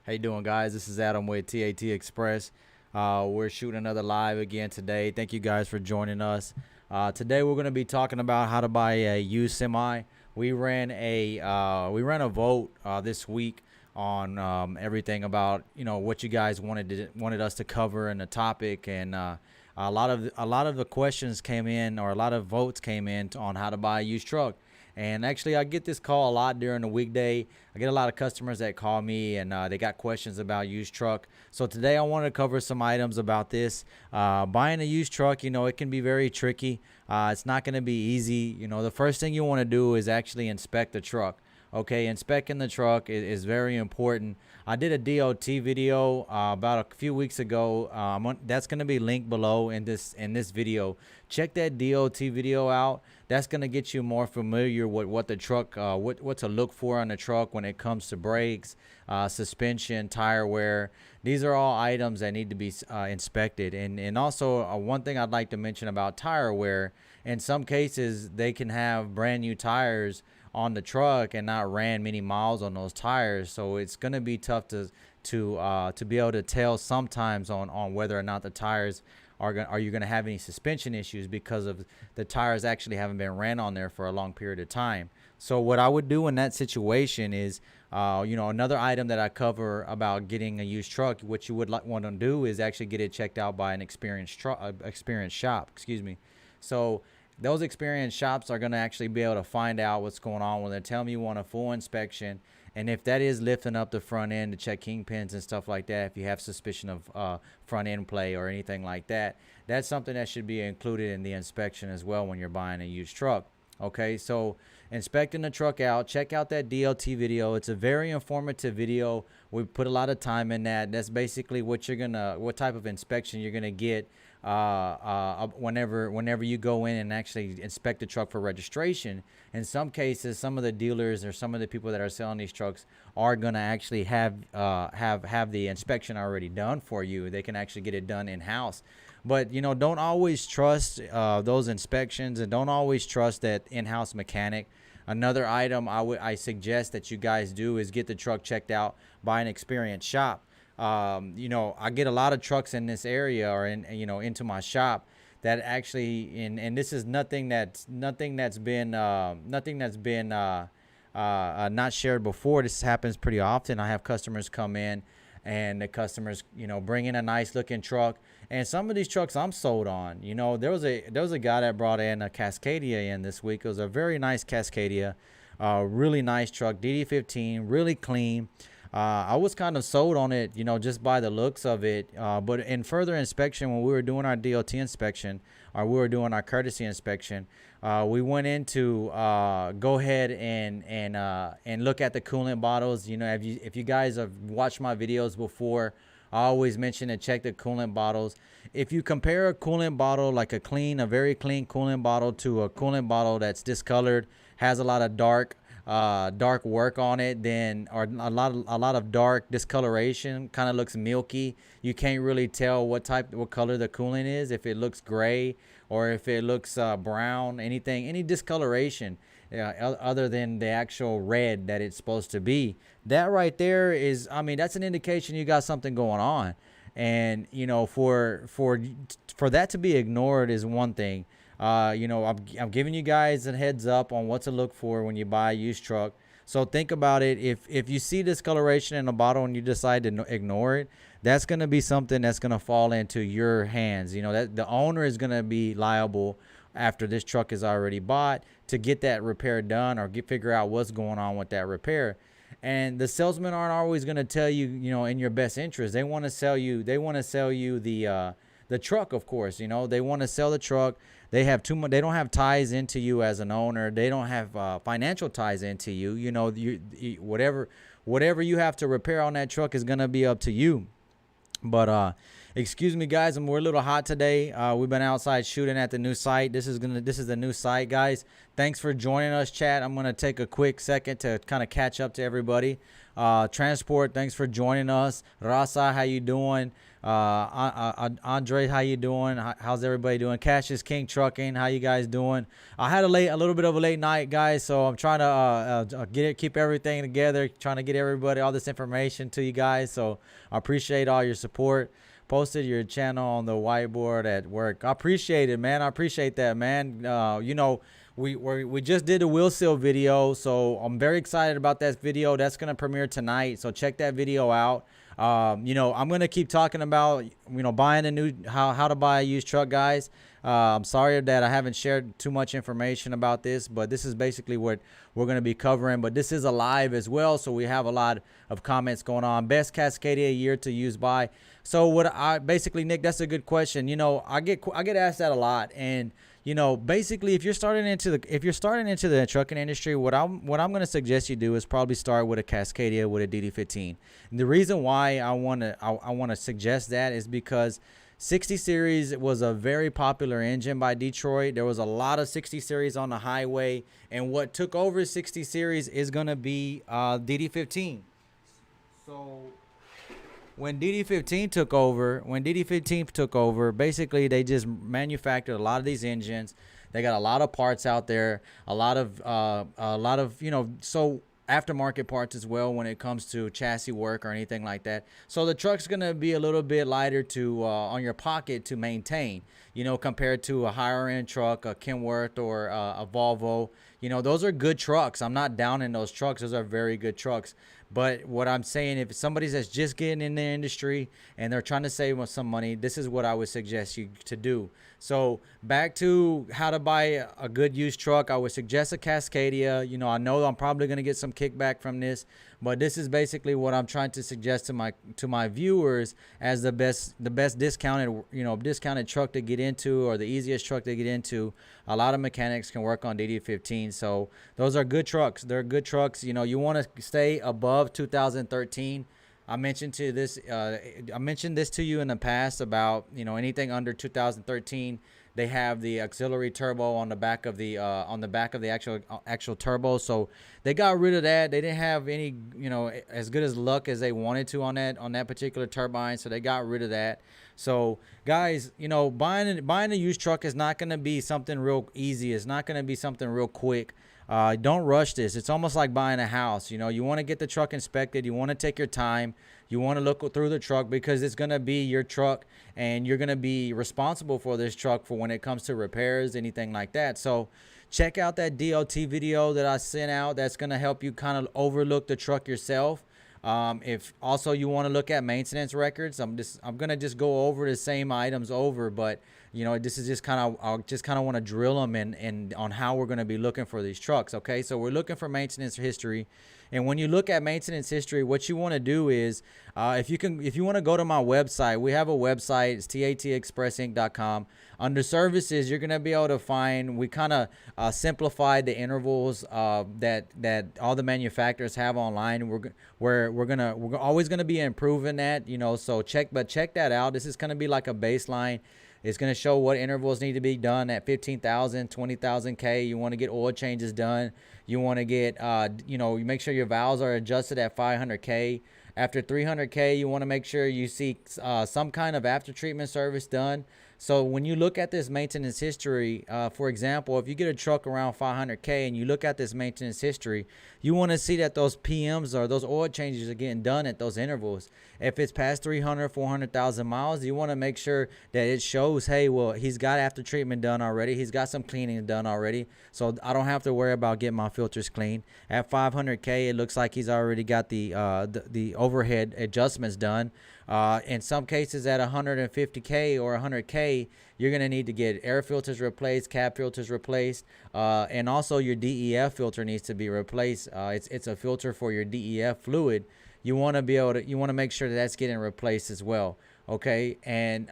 How you doing, guys? This is Adam with TAT Express. We're shooting another live again today. Thank you guys for joining us. Today we're going to be talking about how to buy a used semi. We ran a vote this week on everything about what you guys wanted us to cover in the topic, and a lot of the questions came in, or a lot of votes came in on how to buy a used truck. And actually, I get this call a lot during the weekday. I get a lot of customers that call me, and they got questions about used truck. So today I want to cover some items about this. Buying a used truck, it can be very tricky. It's not going to be easy. The first thing you want to do is actually inspect the truck. Okay, inspecting the truck is very important. I did a DOT video about a few weeks ago. That's going to be linked below in this video. Check that DOT video out. That's going to get you more familiar with what the truck, what to look for on the truck when it comes to brakes, suspension, tire wear. These are all items that need to be inspected. And also one thing I'd like to mention about tire wear. In some cases, they can have brand new tires on the truck and not ran many miles on those tires, so it's going to be tough to be able to tell sometimes on whether or not the tires are you going to have any suspension issues, because of the tires actually haven't been ran on there for a long period of time. So what I would do in that situation is another item that I cover about getting a used truck, what you would want to do is actually get it checked out by an experienced shop, so those experienced shops are going to actually be able to find out what's going on when they tell me you want a full inspection. And if that is lifting up the front end to check kingpins and stuff like that, if you have suspicion of front end play or anything like that, that's something that should be included in the inspection as well when you're buying a used truck. Okay, so inspecting the truck out, check out that DOT video. It's a very informative video. We put a lot of time in that. That's basically what type of inspection you're gonna get whenever you go in and actually inspect the truck for registration. In some cases, some of the dealers or some of the people that are selling these trucks are gonna actually have the inspection already done for you. They can actually get it done in-house. But don't always trust those inspections, and don't always trust that in-house mechanic. Another item I suggest that you guys do is get the truck checked out by an experienced shop. I get a lot of trucks in this area, or into my shop, that actually, and this is nothing that's been not shared before. This happens pretty often. I have customers come in, and the customers bring in a nice looking truck, and some of these trucks I'm sold on. There was a guy that brought in a Cascadia in this week. It was a very nice Cascadia, really nice truck, DD15, really clean. I was kind of sold on it, just by the looks of it. But in further inspection, when we were doing our DOT inspection, or we were doing our courtesy inspection, we went in to go ahead and look at the coolant bottles. If you guys have watched my videos before, I always mention to check the coolant bottles. If you compare a coolant bottle, like a very clean coolant bottle, to a coolant bottle that's discolored, has a lot of dark work on it, or a lot of dark discoloration, kind of looks milky. You can't really tell what color the coolant is, if it looks gray or if it looks brown, any discoloration other than the actual red that it's supposed to be. That right there is, that's an indication you got something going on. And for that to be ignored is one thing. I'm giving you guys a heads up on what to look for when you buy a used truck. So think about it. If you see discoloration in a bottle and you decide to ignore it, that's going to be something that's going to fall into your hands. That the owner is going to be liable after this truck is already bought to get that repair done, or figure out what's going on with that repair. And the salesmen aren't always going to tell you, in your best interest. They want to sell you the truck, of course. They want to sell the truck. They have too much. They don't have ties into you as an owner. They don't have financial ties into you. Whatever you have to repair on that truck is gonna be up to you. But Excuse me, guys. We're a little hot today. We've been outside shooting at the new site. This is the new site, guys. Thanks for joining us, chat. I'm gonna take a quick second to kind of catch up to everybody. Transport, thanks for joining us. Rasa, how you doing? Andre, how you doing? How's everybody doing? Cash is King Trucking, how you guys doing? I had a little bit of a late night, guys, so I'm trying to keep everything together, trying to get everybody all this information to you guys. So I appreciate all your support. Posted your channel on the whiteboard at work. I appreciate it, man. I appreciate that, man. You know, we just did a wheel seal video, so I'm very excited about that video. That's gonna premiere tonight, so check that video out. You know, I'm gonna keep talking about, you know, buying a new how to buy a used truck, guys. I'm sorry that I haven't shared too much information about this, but this is basically what we're going to be covering. But this is a live as well, so we have a lot of comments going on. Best Cascadia year to use by. So what I basically, Nick, that's a good question. You know, I get asked that a lot, and you know, basically, if you're starting into the trucking industry, what I'm going to suggest you do is probably start with a Cascadia with a DD15. And the reason why I want to suggest that is because 60 series was a very popular engine by Detroit. There was a lot of 60 series on the highway, and what took over 60 series is going to be DD15. So when DD15 took over, basically they just manufactured a lot of these engines. They got a lot of parts out there, a lot of you know, so aftermarket parts as well when it comes to chassis work or anything like that. So the truck's gonna be a little bit lighter to on your pocket to maintain, you know, compared to a higher end truck, a Kenworth or a Volvo. You know, those are good trucks. I'm not down in those trucks. Those are very good trucks. But what I'm saying, if somebody's that's just getting in the industry and they're trying to save some money, this is what I would suggest you to do. So back to how to buy a good used truck, I would suggest a Cascadia. You know I'm probably going to get some kickback from this, but this is basically what I'm trying to suggest to my viewers as the best discounted truck to get into, or the easiest truck to get into. A lot of mechanics can work on DD15, so those are good trucks. They're good trucks. You know, you want to stay above 2013. I mentioned this to you in the past about, you know, anything under 2013. They have the auxiliary turbo on the back of the actual turbo. So they got rid of that. They didn't have any, you know, as good as luck as they wanted to on that particular turbine. So they got rid of that. So guys, you know, buying a used truck is not going to be something real easy. It's not going to be something real quick. Don't rush this. It's almost like buying a house. You know, you want to get the truck inspected. You want to take your time. You want to look through the truck because it's going to be your truck and you're going to be responsible for this truck for when it comes to repairs, anything like that. So check out that DLT video that I sent out. That's going to help you kind of overlook the truck yourself. If also you want to look at maintenance records, I'm going to just go over the same items over, but you know, this is just kind of, I just kind of want to drill them and on how we're going to be looking for these trucks. Okay. So we're looking for maintenance history. And when you look at maintenance history, what you want to do is, if you want to go to my website, we have a website, it's tatexpressinc.com. Under services, you're going to be able to find, we kind of simplified the intervals that all the manufacturers have online. We're always going to be improving that, you know, so check that out. This is going to be like a baseline. It's going to show what intervals need to be done at 15,000, 20,000 K. You want to get oil changes done. You want to get, you know, you make sure your valves are adjusted at 500 K. After 300 K, you want to make sure you see some kind of after treatment service done. So when you look at this maintenance history, for example, if you get a truck around 500K and you look at this maintenance history, you want to see that those PMs or those oil changes are getting done at those intervals. If it's past 300, 400,000 miles, you want to make sure that it shows, hey, well, he's got after treatment done already. He's got some cleaning done already. So I don't have to worry about getting my filters clean. At 500K, it looks like he's already got the overhead adjustments done. In some cases at 150K or 100K, you're going to need to get air filters replaced, cab filters replaced, and also your DEF filter needs to be replaced. It's a filter for your DEF fluid. You want to make sure that that's getting replaced as well. Okay, and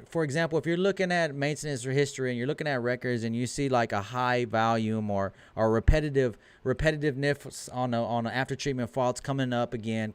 for example, if you're looking at maintenance or history and you're looking at records and you see like a high volume or repetitiveness on the after treatment faults coming up again,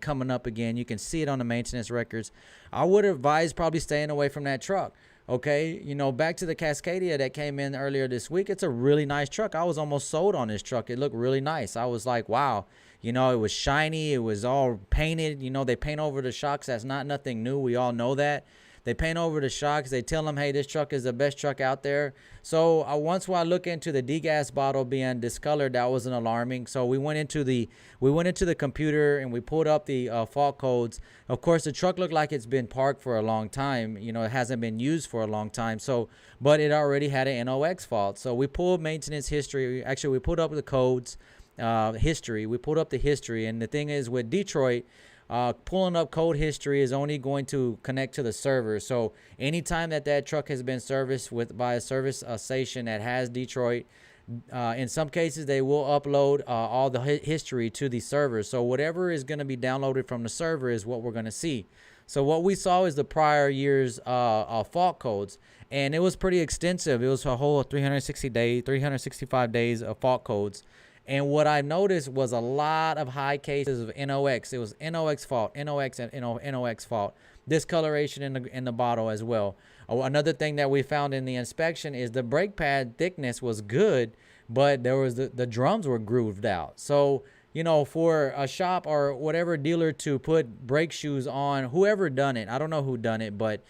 you can see it on the maintenance records. I would advise probably staying away from that truck. Okay, you know, back to the Cascadia that came in earlier this week. It's a really nice truck. I was almost sold on this truck. It looked really nice. I was like, wow. You know, it was shiny. It was all painted. You know, they paint over the shocks. That's not nothing new. We all know that. They paint over the shocks. They tell them, hey, this truck is the best truck out there. So once I look into the degas bottle being discolored, that wasn't alarming. So we went into the computer and we pulled up the fault codes. Of course, the truck looked like it's been parked for a long time. You know, it hasn't been used for a long time. So, but it already had an NOx fault. So we pulled maintenance history. Actually, we pulled up the codes. History. We pulled up the history, and the thing is with Detroit, pulling up code history is only going to connect to the server. So anytime that truck has been serviced by a service station that has Detroit, in some cases they will upload all the history to the server. So whatever is going to be downloaded from the server is what we're going to see. So what we saw is the prior year's fault codes, and it was pretty extensive. It was a whole 365 days of fault codes. And what I noticed was a lot of high cases of NOx. It was NOx fault, NOx and NOx fault. Discoloration in the bottle as well. Another thing that we found in the inspection is the brake pad thickness was good, but there was the drums were grooved out. So, you know, for a shop or whatever dealer to put brake shoes on, whoever done it, I don't know who done it, but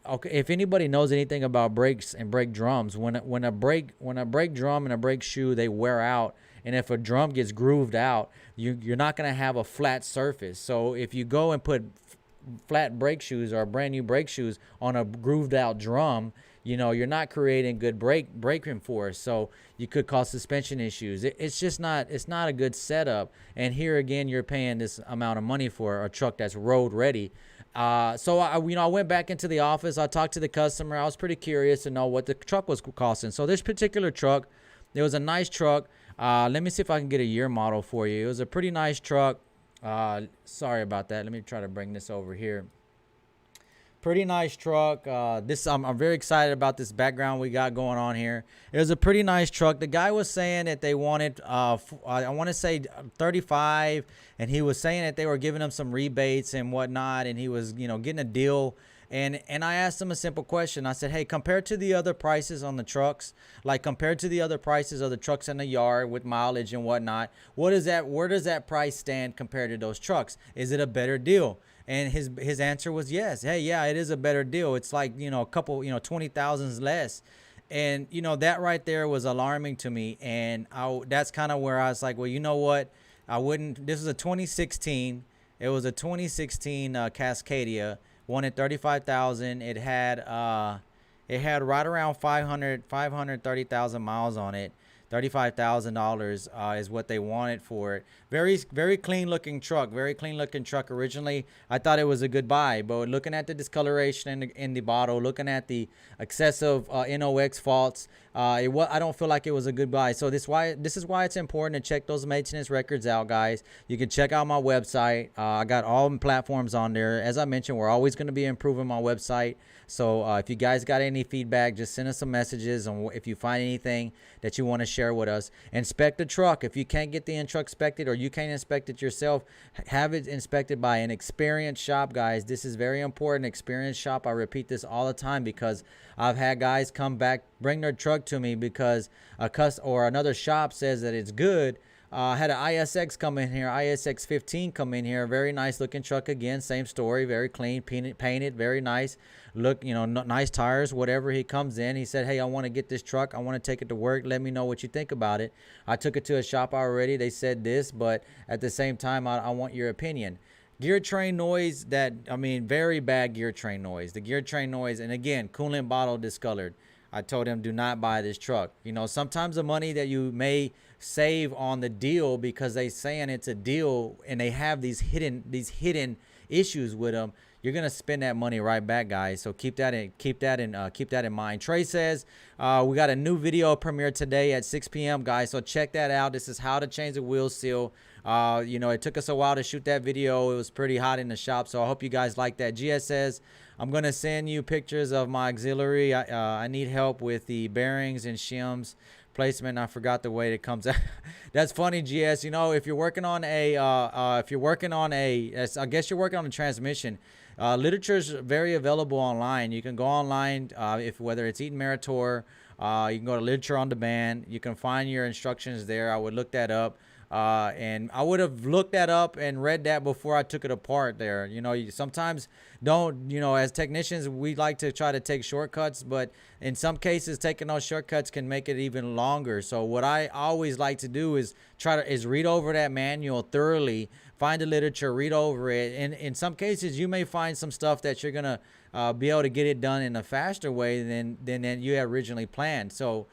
okay, if anybody knows anything about brakes and brake drums, when a brake drum and a brake shoe, they wear out. And if a drum gets grooved out, you're not going to have a flat surface. So if you go and put flat brake shoes or brand new brake shoes on a grooved out drum, you know, you're not creating good braking force. So you could cause suspension issues. It's just not, it's not a good setup. And here again, you're paying this amount of money for a truck that's road ready. So I went back into the office. I talked to the customer. I was pretty curious to know what the truck was costing. So this particular truck, it was a nice truck. Let me see if I can get a year model for you. It was a pretty nice truck. Sorry about that. Let me try to bring this over here. Pretty nice truck. I'm very excited about this background we got going on here. It was a pretty nice truck. The guy was saying that they wanted, I want to say 35, and he was saying that they were giving him some rebates and whatnot, and he was, you know, getting a deal. And I asked him a simple question. I said, hey, compared to the other prices on the trucks, like compared to the other prices of the trucks in the yard with mileage and whatnot, where does that price stand compared to those trucks? Is it a better deal? And his answer was yes. Hey, yeah, it is a better deal. It's like, you know, a couple, you know, 20,000 less. And, you know, that right there was alarming to me. And that's kind of where I was like, well, you know what? I wouldn't. This is a 2016. It was a 2016 Cascadia. Wanted 35,000. It had right around 530,000 miles on it. $35,000 is what they wanted for it. Very clean looking truck. Very clean looking truck. Originally, I thought it was a good buy, but looking at the discoloration in the bottle, looking at the excessive NOx faults, I don't feel like it was a good buy. So this is why it's important to check those maintenance records out, guys. You can check out my website. I got all platforms on there. As I mentioned, we're always going to be improving my website. So if you guys got any feedback, just send us some messages. And if you find anything that you want to share with us, inspect the truck. If you can't get the truck inspected or you can't inspect it yourself, have it inspected by an experienced shop, guys. This is very important. Experienced shop. I repeat this all the time because I've had guys come back, bring their truck to me because another shop says that it's good. I had an ISX come in here, ISX15 come in here, very nice looking truck again, same story, very clean, painted, very nice, look, you know, nice tires, whatever. He comes in, he said, hey, I want to get this truck, I want to take it to work, let me know what you think about it. I took it to a shop already, they said this, but at the same time, I want your opinion. Gear train noise, very bad gear train noise. The gear train noise, and again, coolant bottle discolored. I told him, do not buy this truck. You know, sometimes the money that you may save on the deal because they saying it's a deal and they have these hidden issues with them, you're gonna spend that money right back, guys. So keep that in mind. Trey says we got a new video premiere today at 6 p.m. guys, so check that out. This is how to change the wheel seal. You know, it took us a while to shoot that video. It was pretty hot in the shop, so I hope you guys like that. GS says, I'm going to send you pictures of my auxiliary. I need help with the bearings and shims placement. I forgot the way it comes out. That's funny, GS. You know, if you're working on a, I guess you're working on a transmission, literature is very available online. You can go online, whether it's Eaton Meritor, you can go to literature on demand. You can find your instructions there. I would look that up. And I would have looked that up and read that before I took it apart there. You know, you sometimes don't, you know, as technicians, we like to try to take shortcuts, but in some cases, taking those shortcuts can make it even longer. So what I always like to do is read over that manual thoroughly, find the literature, read over it. And in some cases, you may find some stuff that you're going to be able to get it done in a faster way than you had originally planned. So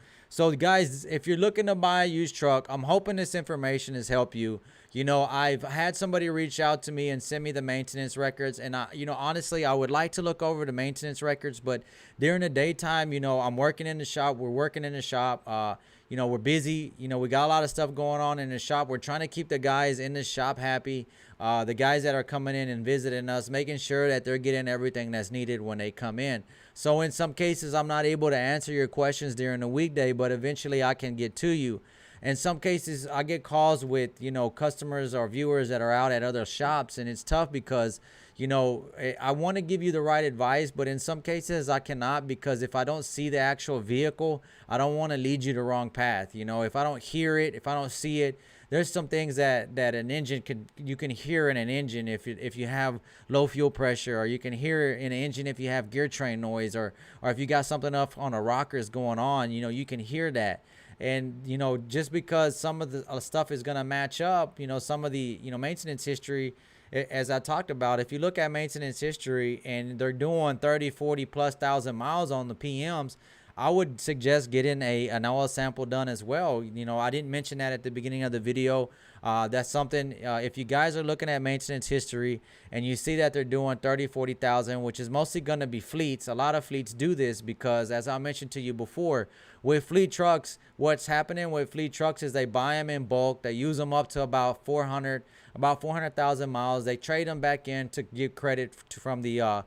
guys, if you're looking to buy a used truck, I'm hoping this information has helped you. You know, I've had somebody reach out to me and send me the maintenance records, and you know, honestly, I would like to look over the maintenance records, but during the daytime, you know, I'm working in the shop. We're working in the shop. You know, we're busy. You know, we got a lot of stuff going on in the shop. We're trying to keep the guys in the shop happy. The guys that are coming in and visiting us, making sure that they're getting everything that's needed when they come in. So in some cases, I'm not able to answer your questions during the weekday, but eventually I can get to you. In some cases, I get calls with, you know, customers or viewers that are out at other shops, and it's tough because, you know, I want to give you the right advice, but in some cases I cannot, because if I don't see the actual vehicle, I don't want to lead you the wrong path. You know, if I don't hear it, if I don't see it, there's some things that an engine you can hear in an engine if you have low fuel pressure, or you can hear in an engine if you have gear train noise, or if you got something up on a rockers going on, you know, you can hear that. And, you know, just because some of the stuff is going to match up, you know, some of the, you know, maintenance history, as I talked about, if you look at maintenance history and they're doing 30, 40 plus thousand miles on the PMs, I would suggest getting an oil sample done as well. You know, I didn't mention that at the beginning of the video. That's something, if you guys are looking at maintenance history and you see that they're doing 30, 40,000, which is mostly going to be fleets. A lot of fleets do this because, as I mentioned to you before, with fleet trucks, what's happening with fleet trucks is they buy them in bulk. They use them up to about 400,000 miles. They trade them back in to give credit from the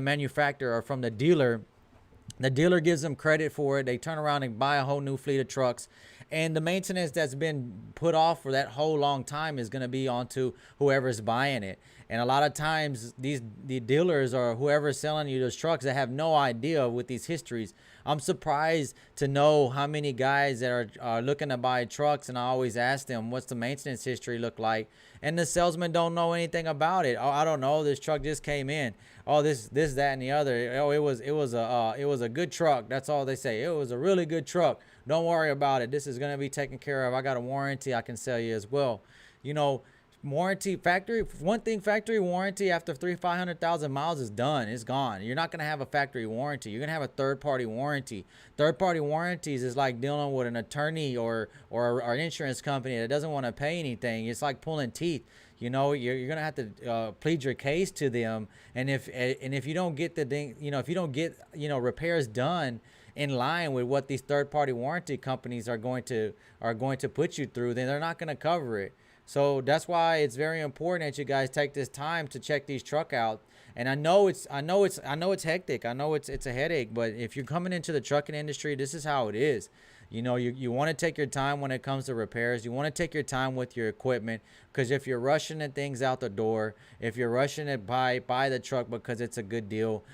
manufacturer or from the dealer. The dealer gives them credit for it. They turn around and buy a whole new fleet of trucks. And the maintenance that's been put off for that whole long time is going to be onto whoever's buying it. And a lot of times the dealers or whoever's selling you those trucks, they have no idea with these histories. I'm surprised to know how many guys that are looking to buy trucks, and I always ask them, what's the maintenance history look like? And the salesman don't know anything about it. Oh, I don't know. This truck just came in. Oh, this, that, and the other. Oh, it was a good truck. That's all they say. It was a really good truck. Don't worry about it. This is going to be taken care of. I got a warranty I can sell you as well. You know, warranty factory warranty after 500,000 miles is done. It's gone. You're not going to have a factory warranty. You're going to have a third-party warranty. Third-party warranties is like dealing with an attorney or an insurance company that doesn't want to pay anything. It's like pulling teeth. You know, you're gonna have to plead your case to them, and if you don't get if you don't get repairs done in line with what these third-party warranty companies are going to put you through, then they're not going to cover it. So that's why it's very important that you guys take this time to check these truck out. And I know it's hectic. I know it's a headache, but if you're coming into the trucking industry, this is how it is. You know, you want to take your time when it comes to repairs. You want to take your time with your equipment, because if you're rushing the things out the door, if you're rushing it buy the truck because it's a good deal,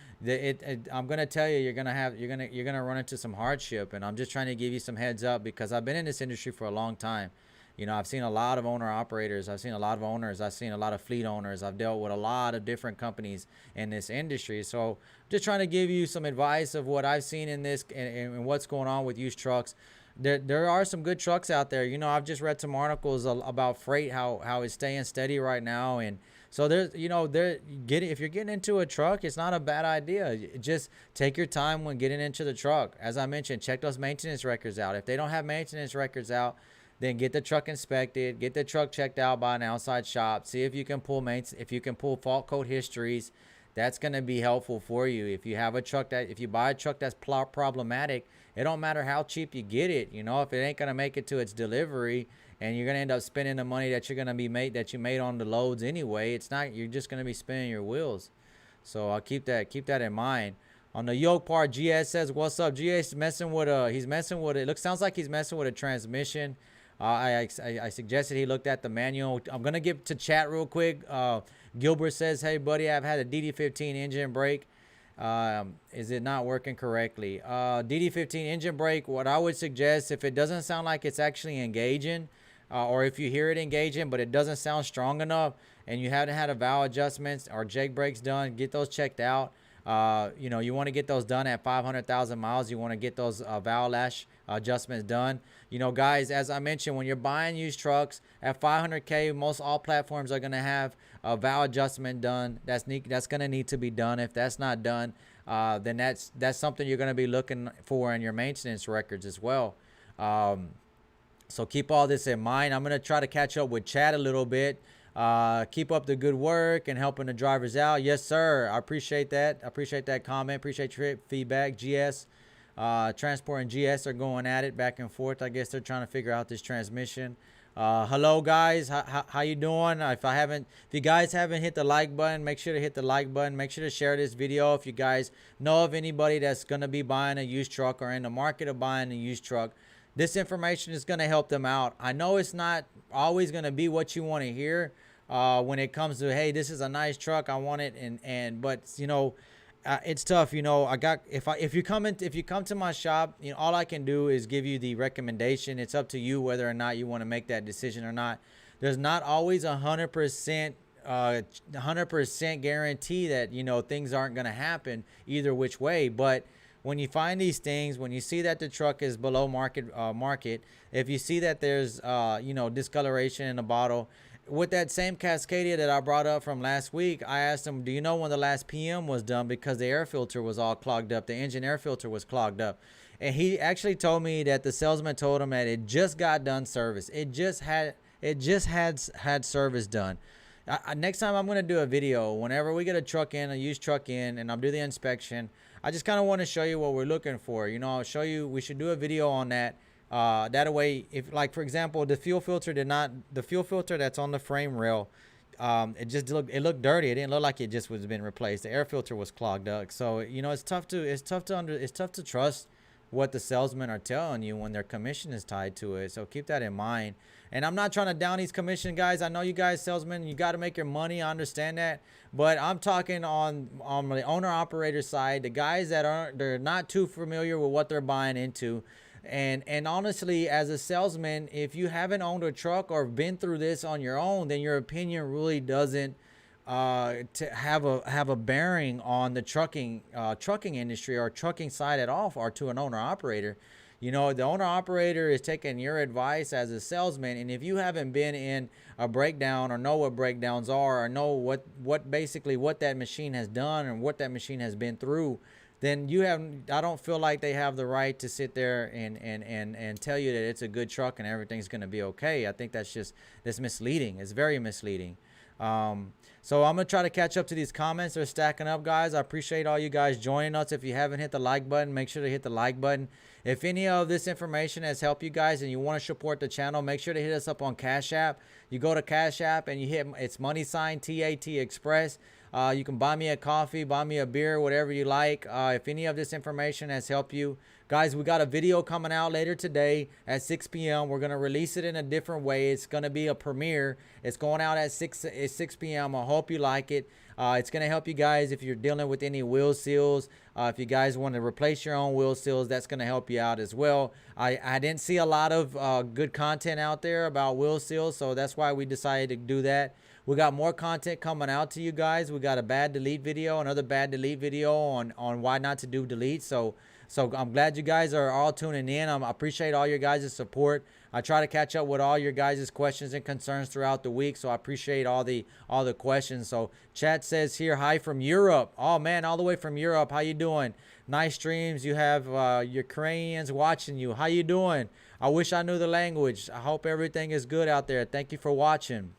I'm gonna tell you, you're gonna run into some hardship. And I'm just trying to give you some heads up, because I've been in this industry for a long time. You know, I've seen a lot of owner operators. I've seen a lot of owners. I've seen a lot of fleet owners. I've dealt with a lot of different companies in this industry. So just trying to give you some advice of what I've seen in this and what's going on with used trucks. There are some good trucks out there. You know, I've just read some articles about freight, how it's staying steady right now. And so if you're getting into a truck, it's not a bad idea. Just take your time when getting into the truck. As I mentioned, check those maintenance records out. If they don't have maintenance records out, then get the truck inspected, get the truck checked out by an outside shop. See if you can pull fault code histories. That's going to be helpful for you. If you buy a truck that's problematic, it don't matter how cheap you get it. You know, if it ain't going to make it to its delivery, and you're gonna end up spending the money that you made on the loads anyway. It's not, you're just gonna be spinning your wheels. So I'll keep that in mind. On the yoke part, GS says, "What's up?" GS messing with he's messing with it. Sounds like he's messing with a transmission. I suggested he looked at the manual. I'm gonna get to chat real quick. Gilbert says, "Hey buddy, I've had a DD15 engine brake. Is it not working correctly?" DD15 engine brake. What I would suggest, if it doesn't sound like it's actually engaging, or if you hear it engaging but it doesn't sound strong enough, and you haven't had a valve adjustments or Jake brakes done, get those checked out. You know, you want to get those done at 500,000 miles. You want to get those valve lash adjustments done. You know, guys, as I mentioned, when you're buying used trucks at 500K, most all platforms are going to have a valve adjustment done. That's going to need to be done. If that's not done, then that's something you're going to be looking for in your maintenance records as well. So keep all this in mind. I'm going to try to catch up with Chad a little bit. Keep up the good work and helping the drivers out. Yes, sir. I appreciate that. I appreciate that comment. Appreciate your feedback. GS, Transport and GS are going at it back and forth. I guess they're trying to figure out this transmission. Hello, guys. How you doing? If you guys haven't hit the like button, make sure to hit the like button. Make sure to share this video. If you guys know of anybody that's going to be buying a used truck or in the market of buying a used truck, this information is going to help them out. I know it's not always going to be what you want to hear when it comes to, hey, this is a nice truck, I want it, but you know, it's tough. You know, if you come to my shop, you know, all I can do is give you the recommendation. It's up to you whether or not you want to make that decision or not. There's not always 100% guarantee that, you know, things aren't going to happen either which way, but when you find these things, when you see that the truck is below market, if you see that there's you know, discoloration in the bottle, with that same Cascadia that I brought up from last week, I asked him, "Do you know when the last PM was done?" Because the air filter was all clogged up. The engine air filter was clogged up, and he actually told me that the salesman told him that it just got done service. It just had service done. Next time I'm going to do a video, whenever we get a truck in, a used truck in, and I'll do the inspection, I just kind of want to show you what we're looking for. You know, I'll show you, we should do a video on that. That way, if, like, for example, the fuel filter that's on the frame rail, it looked dirty. It didn't look like it just was been replaced. The air filter was clogged up. So, you know, it's tough to trust what the salesmen are telling you when their commission is tied to it. So keep that in mind. And I'm not trying to down these commission guys. I know you guys salesmen, you got to make your money. I understand that. But I'm talking on the owner operator side, the guys they're not too familiar with what they're buying into. And honestly, as a salesman, if you haven't owned a truck or been through this on your own, then your opinion really doesn't to have a bearing on the trucking industry or trucking side at all, or to an owner operator. You know, the owner operator is taking your advice as a salesman, and if you haven't been in a breakdown or know what breakdowns are, or know what basically what that machine has done and what that machine has been through, then I don't feel like they have the right to sit there and tell you that it's a good truck and everything's going to be okay. I think that's misleading. It's very misleading. So I'm going to try to catch up to these comments. They're stacking up, guys. I appreciate all you guys joining us. If you haven't hit the like button, make sure to hit the like button. If any of this information has helped you guys and you want to support the channel, make sure to hit us up on Cash App. You go to Cash App and you hit, it's money sign TAT Express. You can buy me a coffee, buy me a beer, whatever you like. If any of this information has helped you, guys, we got a video coming out later today at 6 p.m. We're going to release it in a different way. It's going to be a premiere. It's going out at 6 p.m. I hope you like it. It's going to help you guys if you're dealing with any wheel seals. If you guys want to replace your own wheel seals, that's going to help you out as well. I didn't see a lot of good content out there about wheel seals, so that's why we decided to do that. We got more content coming out to you guys. We got a bad delete video, another bad delete video on why not to do delete. So I'm glad you guys are all tuning in. I appreciate all your guys' support. I try to catch up with all your guys' questions and concerns throughout the week, so I appreciate all the questions. So chat says here, hi from Europe. Oh man, all the way from Europe. How you doing? Nice streams. You have Ukrainians watching you. How you doing? I wish I knew the language. I hope everything is good out there. Thank you for watching.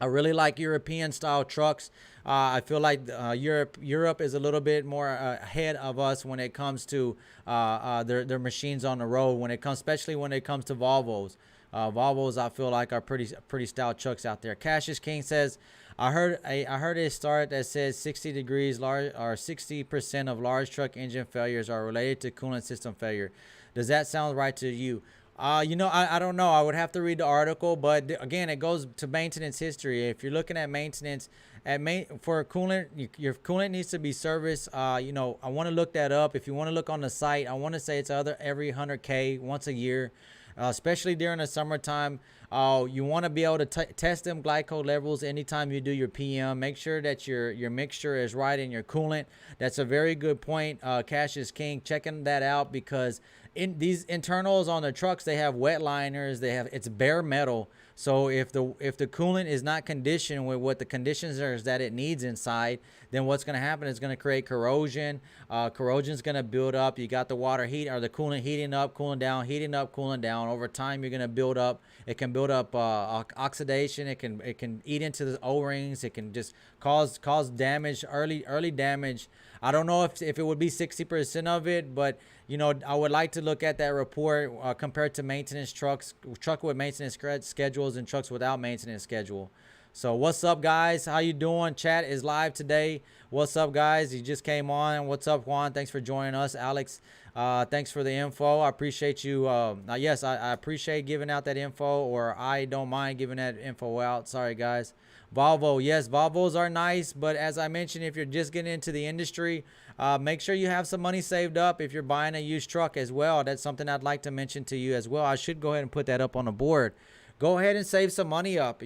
I really like European style trucks. I feel like Europe is a little bit more ahead of us when it comes to their machines on the road. Especially when it comes to Volvos. Volvos, I feel like, are pretty stout trucks out there. Cassius King says, I heard a start that says 60 degrees large or 60% of large truck engine failures are related to coolant system failure. Does that sound right to you? I don't know. I would have to read the article, but again, it goes to maintenance history. If you're looking at maintenance, for coolant, your coolant needs to be serviced. I want to look that up. If you want to look on the site, I want to say it's every 100K once a year. Especially during the summertime, you want to be able to test them glycol levels anytime you do your PM. Make sure that your mixture is right in your coolant. That's a very good point. Cassius King, checking that out, because in these internals on the trucks, they have wet liners. It's bare metal. So if the coolant is not conditioned with what the conditions are that it needs inside, then what's going to happen is going to create corrosion. Corrosion is going to build up. You got the water heat or the coolant heating up, cooling down, heating up, cooling down. Over time, you're going to build up. It can build up oxidation. It can eat into the O-rings. It can just cause damage, early damage. I don't know if it would be 60% of it, but I would like to look at that report compared to maintenance truck with maintenance schedules and trucks without maintenance schedule. So what's up, guys? How you doing? Chat is live today. What's up, guys? You just came on. What's up, Juan? Thanks for joining us. Alex, thanks for the info. I appreciate you. Yes, I appreciate giving out that info, or I don't mind giving that info out. Sorry, guys. Volvo, yes, Volvos are nice, but as I mentioned, if you're just getting into the industry, make sure you have some money saved up if you're buying a used truck as well. That's something I'd like to mention to you as well. I should go ahead and put that up on the board. Go ahead and save some money up.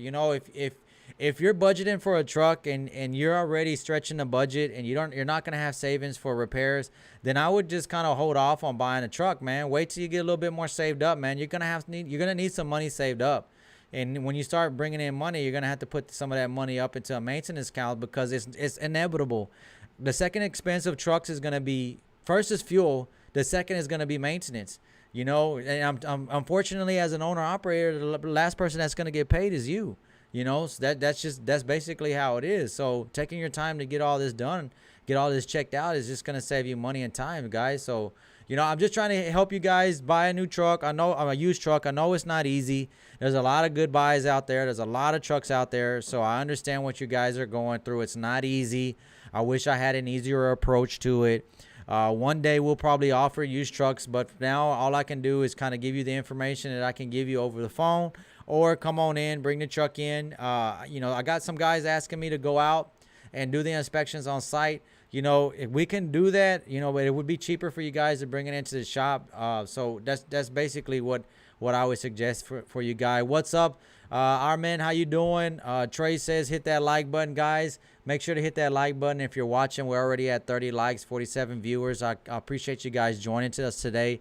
If you're budgeting for a truck and you're already stretching the budget and you're not going to have savings for repairs, then I would just kind of hold off on buying a truck, man. Wait till you get a little bit more saved up, man. You're going to need some money saved up. And when you start bringing in money, you're going to have to put some of that money up into a maintenance account, because it's inevitable. The second expense of trucks is going to be, first is fuel. The second is going to be maintenance. And I'm unfortunately, as an owner operator, the last person that's going to get paid is you. So that's basically how it is. So taking your time to get all this done, get all this checked out, is just going to save you money and time, guys. So, I'm just trying to help you guys buy a new truck. I know I'm a used truck. I know it's not easy. There's a lot of good buys out there. There's a lot of trucks out there. So I understand what you guys are going through. It's not easy. I wish I had an easier approach to it. One day we'll probably offer used trucks, but now all I can do is kind of give you the information that I can give you over the phone, or come on in, bring the truck in. I got some guys asking me to go out and do the inspections on site. If we can do that, but it would be cheaper for you guys to bring it into the shop. So that's basically what I would suggest for you guys. What's up, Armin? How you doing? Trey says hit that like button, guys. Make sure to hit that like button if you're watching. We're already at 30 likes, 47 viewers. I appreciate you guys joining us today.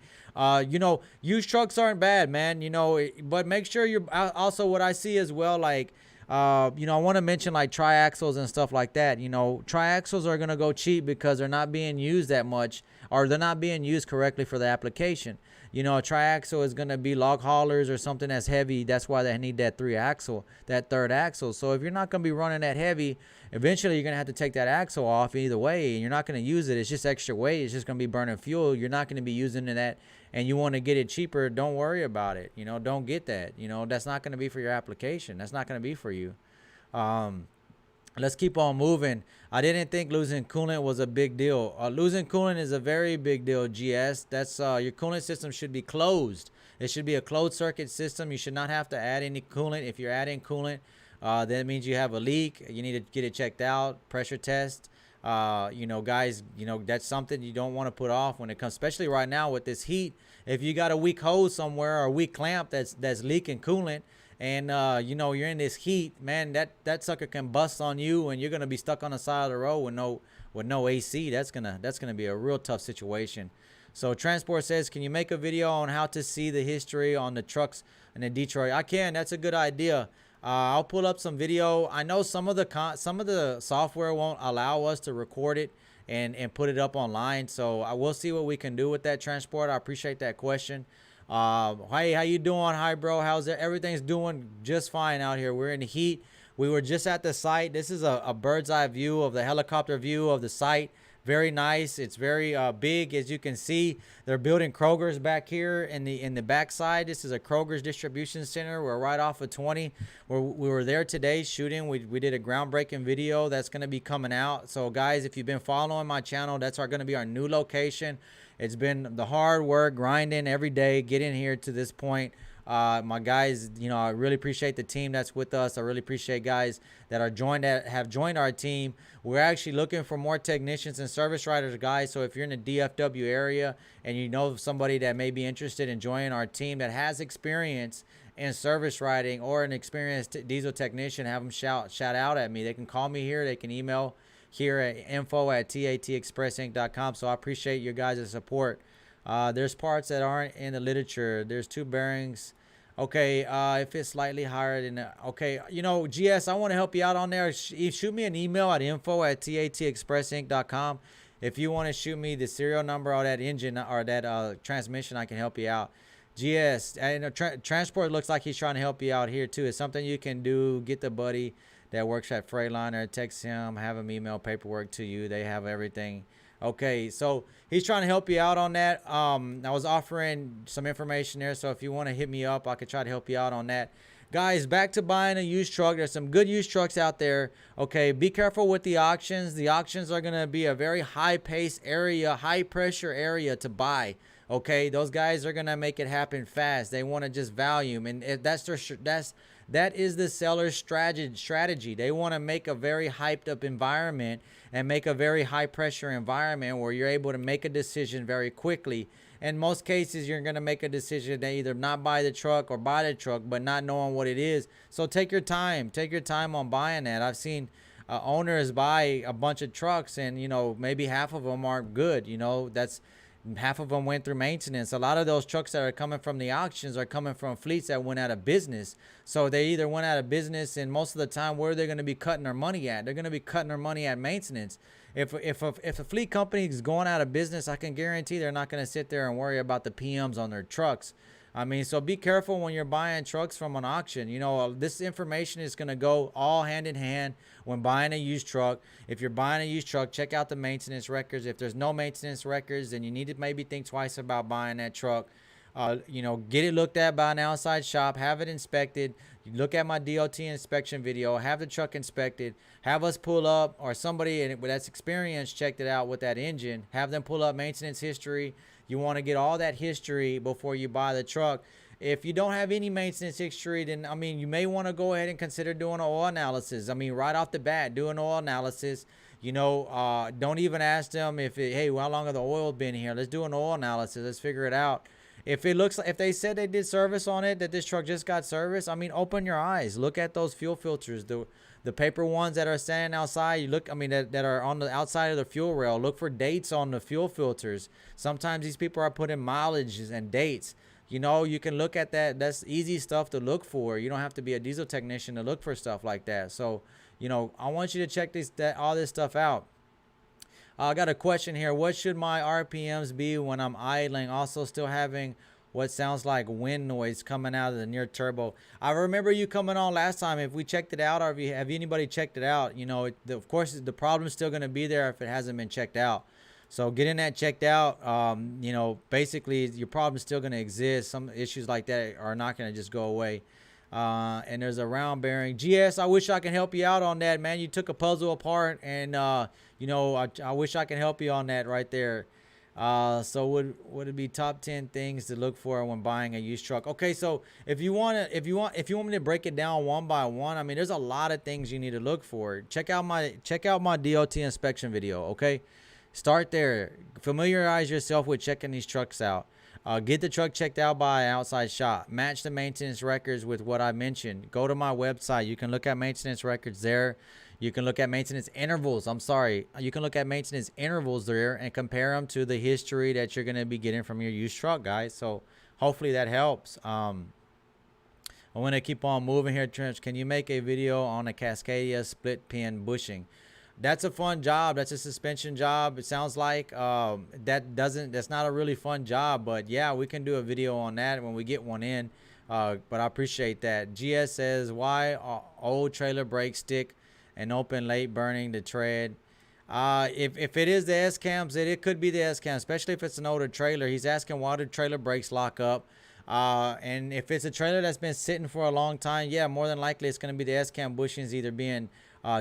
Used trucks aren't bad, man. But make sure you're also, what I see as well, like, I want to mention like triaxles and stuff like that. Triaxles are going to go cheap because they're not being used that much, or they're not being used correctly for the application. A triaxle is going to be log haulers or something that's heavy. That's why they need that third axle. So if you're not going to be running that heavy, eventually you're going to have to take that axle off either way, and you're not going to use it. It's just extra weight. It's just going to be burning fuel. You're not going to be using that, and you want to get it cheaper. Don't worry about it. Don't get that. That's not going to be for your application. That's not going to be for you. Let's keep on moving. I didn't think losing coolant was a big deal. Losing coolant is a very big deal, GS. That's your coolant system should be closed. It should be a closed circuit system. You should not have to add any coolant. If you're adding coolant, that means you have a leak. You need to get it checked out, pressure test. Guys, that's something you don't want to put off when it comes, especially right now with this heat. If you got a weak hose somewhere or a weak clamp that's leaking coolant, and you're in this heat, man, that sucker can bust on you, and you're gonna be stuck on the side of the road with no AC. That's gonna be a real tough situation. So Transport says, can you make a video on how to see the history on the trucks in the Detroit? I can. That's a good idea. I'll pull up some video. I know some of the software won't allow us to record it and put it up online. So I will see what we can do with that, Transport. I appreciate that question. Hey, how you doing? Hi, bro. How's it? Everything's doing just fine out here. We're in the heat. We were just at the site. This is a bird's eye view of the helicopter view of the site. very nice. It's very big, as you can see. They're building Kroger's back here in the backside. This is a Kroger's distribution center. We're right off of 20. We were there today shooting. We did a groundbreaking video that's going to be coming out. So guys, if you've been following my channel, that's going to be our new location. It's been the hard work, grinding every day, getting here to this point. My guys, you know, I really appreciate the team that's with us. I really appreciate guys that are have joined our team. We're actually looking for more technicians and service writers, guys. So if you're in the DFW area and you know somebody that may be interested in joining our team that has experience in service writing or an experienced diesel technician, have them shout out at me. They can call me here. They can email here at info@tatexpressinc.com. So I appreciate your guys' support. There's parts that aren't in the literature. There's two bearings. Okay, if it's slightly higher than okay, you know, GS, I want to help you out on there. Shoot me an email at info@tatexpressinc.com. If you want to shoot me the serial number or that engine or that transmission, I can help you out. GS, and transport looks like he's trying to help you out here too. It's something you can do. Get the buddy that works at Freightliner, text him, have him email paperwork to you. They have everything. Okay, so he's trying to help you out on that. I was offering some information there, so if you want to hit me up, I could try to help you out on that. Guys, back to buying a used truck. There's some good used trucks out there. Okay, be careful with the auctions. The auctions are going to be a very high-paced area, high-pressure area to buy. Okay, those guys are going to make it happen fast. They want to just volume, and that is the seller's strategy. They want to make a very hyped up environment and make a very high pressure environment where you're able to make a decision very quickly. In most cases, you're going to make a decision to either not buy the truck or buy the truck, but not knowing what it is. So take your time. Take your time on buying that. I've seen owners buy a bunch of trucks and, you know, maybe half of them aren't good. You know, that's half of them went through maintenance. A lot of those trucks that are coming from the auctions are coming from fleets that went out of business. So they either went out of business, and most of the time, where they're going to be cutting their money at? They're going to be cutting their money at maintenance. If a fleet company is going out of business, I can guarantee they're not going to sit there and worry about the PMs on their trucks. I mean, so be careful when you're buying trucks from an auction. You know, this information is going to go all hand in hand when buying a used truck. If you're buying a used truck, check out the maintenance records. If there's no maintenance records, then you need to maybe think twice about buying that truck. You know, get it looked at by an outside shop, have it inspected. You look at my DOT inspection video, have the truck inspected, have us pull up, or somebody that's experienced checked it out with that engine, have them pull up maintenance history. You want to get all that history before you buy the truck. If you don't have any maintenance history, then, I mean, you may want to go ahead and consider doing an oil analysis. I mean, right off the bat, do an oil analysis. You know, don't even ask them hey, how long have the oil been here? Let's do an oil analysis. Let's figure it out. If it looks like, if they said they did service on it, that this truck just got service, I mean, open your eyes. Look at those fuel filters. The paper ones that are standing outside, you look, I mean, that are on the outside of the fuel rail. Look for dates on the fuel filters. Sometimes these people are putting mileages and dates. You know, you can look at that. That's easy stuff to look for. You don't have to be a diesel technician to look for stuff like that. So, you know, I want you to check all this stuff out. I got a question here. What should my RPMs be when I'm idling? Also still having what sounds like wind noise coming out of the near turbo. I remember you coming on last time. If we checked it out, or have anybody checked it out, you know, of course, the problem's still going to be there if it hasn't been checked out. So getting that checked out, you know, basically your problem's still going to exist. Some issues like that are not going to just go away. And there's a round bearing. GS, I wish I could help you out on that, man. You took a puzzle apart, and you know, I wish I could help you on that right there. So would it be top 10 things to look for when buying a used truck? Okay, so if you want me to break it down one by one, I mean, there's a lot of things you need to look for. Check out my DOT inspection video. Okay, start there. Familiarize yourself with checking these trucks out. Get the truck checked out by an outside shop. Match the maintenance records with what I mentioned. Go to my website. You can look at maintenance records there. You can look at maintenance intervals. You can look at maintenance intervals there and compare them to the history that you're going to be getting from your used truck, guys. So hopefully that helps. I'm going to keep on moving here, Trench. Can you make a video on a Cascadia split pin bushing? That's a fun job. That's a suspension job. It sounds like that's not a really fun job, but yeah, we can do a video on that when we get one in. But I appreciate that. GS says, why old trailer brakes stick and open late burning the tread? If it is the S cams, it could be the S cam, especially if it's an older trailer. He's asking why the trailer brakes lock up. And if it's a trailer that's been sitting for a long time, yeah, more than likely it's going to be the S cam bushings either being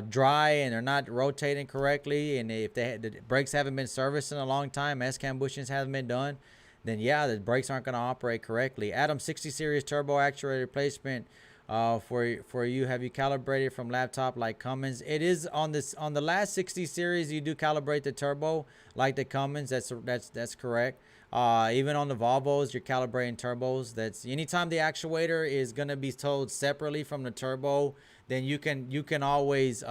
dry and they're not rotating correctly, and if the brakes haven't been serviced in a long time, S cam bushings haven't been done, then yeah, the brakes aren't going to operate correctly. Adam, 60 series turbo actuator replacement for you. Have you calibrated from laptop like Cummins? It is on the last 60 series. You do calibrate the turbo like the Cummins. That's correct. Even on the Volvos, you're calibrating turbos. That's anytime the actuator is going to be told separately from the turbo, then you can always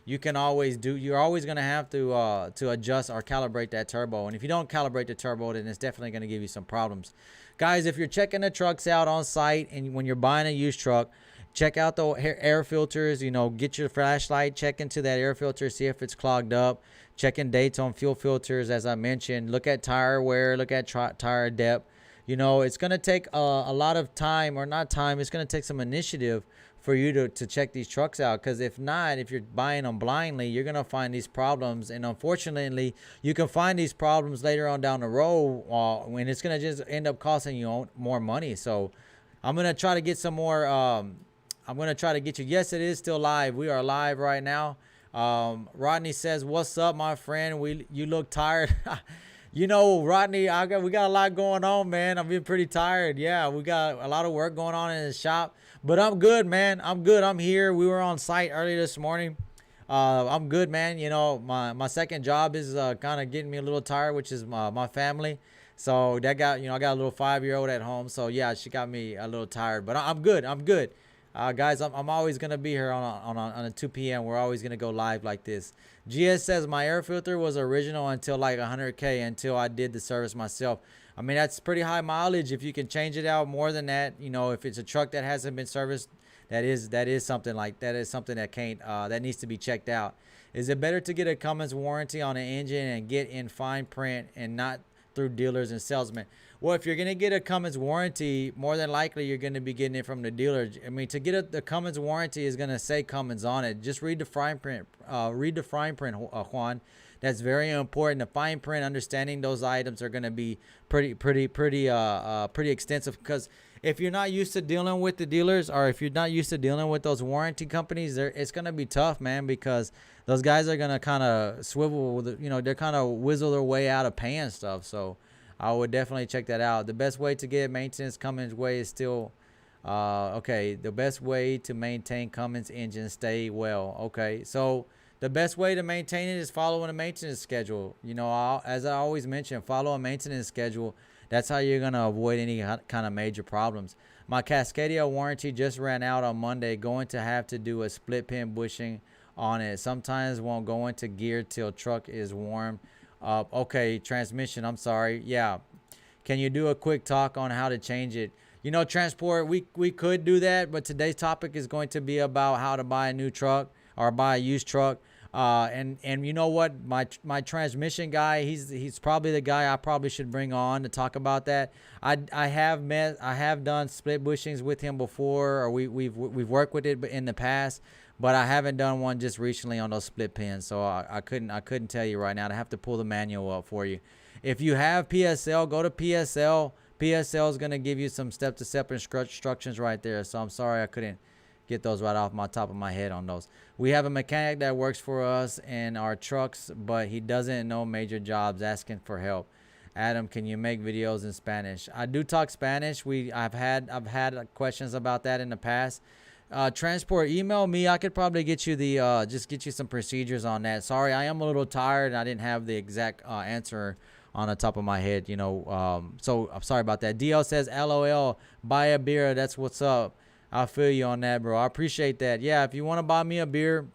you're always going to have to adjust or calibrate that turbo. And if you don't calibrate the turbo, then it's definitely going to give you some problems. Guys, if you're checking the trucks out on site and when you're buying a used truck, check out the air filters. Get your flashlight, check into that air filter, see if it's clogged up. Checking dates on fuel filters, as I mentioned. Look at tire wear, look at tire depth. It's going to take a lot of time, or not time, it's going to take some initiative for you to check these trucks out, because if not, if you're buying them blindly, you're going to find these problems, and unfortunately you can find these problems later on down the road when it's going to just end up costing you more money. So I'm going to try to get some more I'm going to try to get you. Yes, it is still live. We are live right now. Rodney says, what's up, my friend? You look tired. Rodney, we got a lot going on, man. I've been pretty tired. Yeah, we got a lot of work going on in the shop, but I'm good, man. I'm good. I'm here. We were on site early this morning. I'm good, man. My second job is kind of getting me a little tired, which is my family. So I got a little 5-year-old at home. So yeah, she got me a little tired, but I'm good. I'm good. Guys, I'm always going to be here on a 2 p.m. We're always going to go live like this. GS says, my air filter was original until like 100K until I did the service myself. I mean, that's pretty high mileage. If you can change it out more than that, if it's a truck that hasn't been serviced, that is something that can't, that needs to be checked out. Is it better to get a Cummins warranty on an engine and get in fine print and not through dealers and salesmen? Well, if you're going to get a Cummins warranty, more than likely you're going to be getting it from the dealer. I mean, to get the Cummins warranty is going to say Cummins on it. Just read the fine print. Juan. That's very important. The fine print, understanding those items are going to be pretty extensive, because if you're not used to dealing with the dealers, or if you're not used to dealing with those warranty companies, it's going to be tough, man, because those guys are going to kind of swivel, they're kind of whizzle their way out of paying stuff. So I would definitely check that out. The best way to get maintenance Cummins way is still, okay, the best way to maintain Cummins engine stay well. Okay, so the best way to maintain it is following a maintenance schedule. As I always mention, follow a maintenance schedule. That's how you're going to avoid any kind of major problems. My Cascadia warranty just ran out on Monday. Going to have to do a split pin bushing on it. Sometimes won't go into gear till truck is warm. Okay, transmission, I'm sorry. Yeah. Can you do a quick talk on how to change it? Transport, we could do that, but today's topic is going to be about how to buy a new truck or buy a used truck. And you know what? My transmission guy, he's probably the guy I probably should bring on to talk about that. I have done split bushings with him before, or we've worked with it in the past, but I haven't done one just recently on those split pins. So I couldn't tell you right now. I have to pull the manual up for you. If you have PSL, go to PSL. PSL is going to give you some step-to-step instructions right there. So I'm sorry I couldn't get those right off my top of my head on those. We have a mechanic that works for us in our trucks, but he doesn't know major jobs, asking for help. Adam, can you make videos in Spanish? I do talk Spanish. I've had questions about that in the past. Transport, email me. I could probably get you just get you some procedures on that. Sorry, I am a little tired and I didn't have the exact answer on the top of my head, so I'm sorry about that. DL says, LOL, buy a beer. That's what's up. I feel you on that, bro. I appreciate that. Yeah, if you want to buy me a beer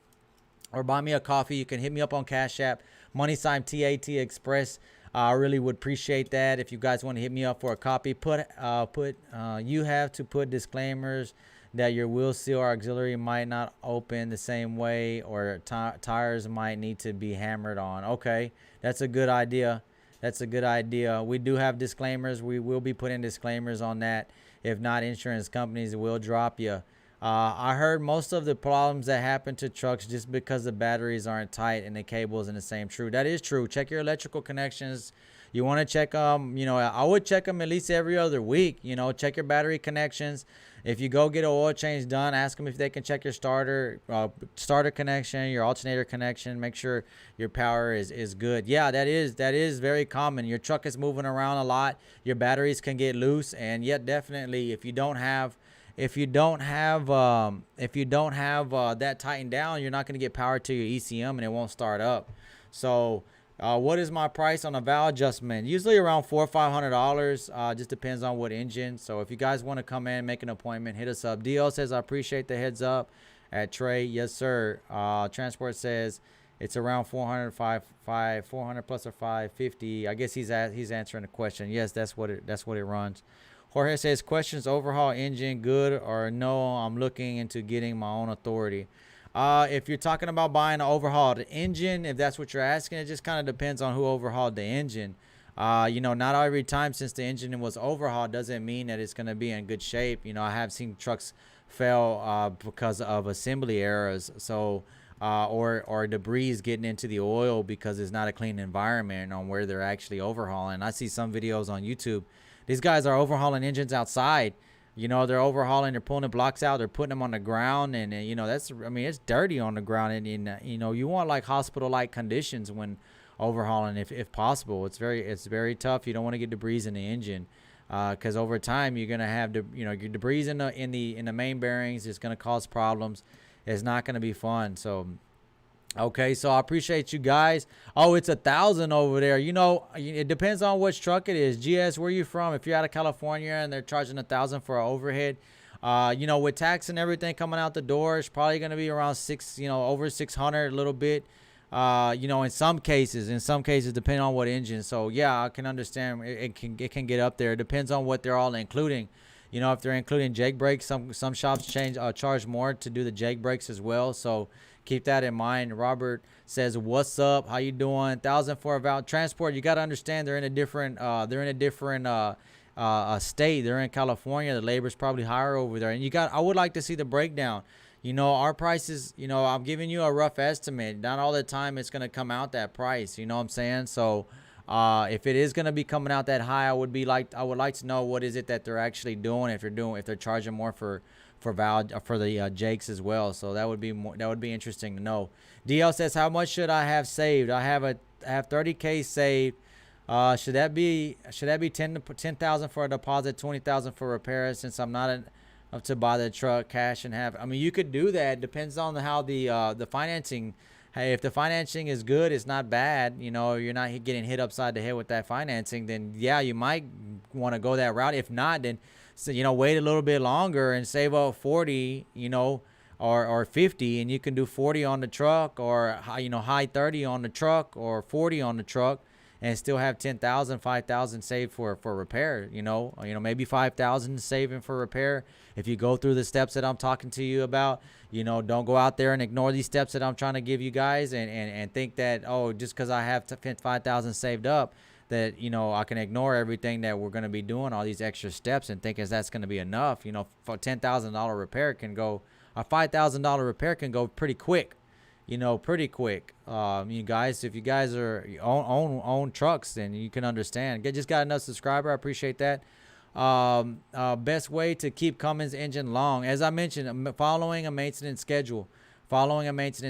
or buy me a coffee, you can hit me up on Cash App, moneysign TAT Express. I really would appreciate that. If you guys want to hit me up for a copy, you have to put disclaimers that your wheel seal or auxiliary might not open the same way, or tires might need to be hammered on. Okay, that's a good idea. That's a good idea. We do have disclaimers. We will be putting disclaimers on that. If not, insurance companies will drop you. I heard most of the problems that happen to trucks just because the batteries aren't tight and the cables in the same. True, that is true. Check your electrical connections. You want to check I would check them at least every other week. Check your battery connections. If you go get an oil change done, ask them if they can check your starter connection, your alternator connection. Make sure your power is good. Yeah, that is very common. Your truck is moving around a lot. Your batteries can get loose, and yet definitely if you don't have that tightened down, you're not going to get power to your ECM and it won't start up. So what is my price on a valve adjustment? Usually around $400 or $500. Just depends on what engine. So if you guys want to come in, make an appointment, hit us up. DL says, I appreciate the heads up. At Trey, yes sir. Transport says it's around 400 plus or 550. I guess he's answering the question. Yes, that's what it runs. Jorge says, questions, overhaul engine, good or no? I'm looking into getting my own authority. If you're talking about buying an overhauled engine, if that's what you're asking, it just kind of depends on who overhauled the engine. Not every time since the engine was overhauled doesn't mean that it's going to be in good shape. I have seen trucks fail because of assembly errors. So, or debris getting into the oil because it's not a clean environment on where they're actually overhauling. I see some videos on YouTube. These guys are overhauling engines outside. They're overhauling, they're pulling the blocks out, they're putting them on the ground, and it's dirty on the ground, and you want like hospital-like conditions when overhauling if possible. It's very tough. You don't want to get debris in the engine, because over time you're gonna have your debris in the main bearings. It's gonna cause problems. It's not gonna be fun. So. Okay, so I appreciate you guys. Oh, it's 1,000 over there. It depends on which truck it is. GS, where you from? If you're out of California and they're charging 1,000 for an overhead, with tax and everything coming out the door, it's probably going to be around over 600 a little bit. In some cases, depending on what engine. So yeah, I can understand it can get up there. It depends on what they're all including. If they're including jake brakes, some shops charge more to do the jake brakes as well. So keep that in mind. Robert says, "What's up? How you doing? 1,000 for a valve transport." You got to understand they're in a different state. They're in California. The labor's probably higher over there. And I would like to see the breakdown. Our prices. I'm giving you a rough estimate. Not all the time it's gonna come out that price. You know what I'm saying? So. If it is going to be coming out that high, I would like to know what is it that they're actually doing. If they're charging more for the jakes as well. So that would be interesting to know. DL says, how much should I have saved? I have 30K saved. Should that be 10,000 for a deposit, 20,000 for repairs? Since I'm not enough to buy the truck cash and have. You could do that. Depends on how the financing. Hey, if the financing is good, it's not bad. You're not getting hit upside the head with that financing. Then yeah, you might want to go that route. If not, then wait a little bit longer and save up 40, or 50, and you can do 40 on the truck, or high 30 on the truck, or 40 on the truck, and still have 10,000, 5,000 saved for repair. Maybe 5,000 saving for repair. If you go through the steps that I'm talking to you about, don't go out there and ignore these steps that I'm trying to give you guys, and think that, oh, just because I have 5,000 saved up, that I can ignore everything that we're going to be doing, all these extra steps, and think that's going to be enough. For $10,000 repair can go, a $5,000 repair can go pretty quick. Pretty quick. You guys, if you guys are own trucks, then you can understand. Just got another subscriber. I appreciate that. Best way to keep Cummins engine long, as I mentioned, following a maintenance schedule. Following any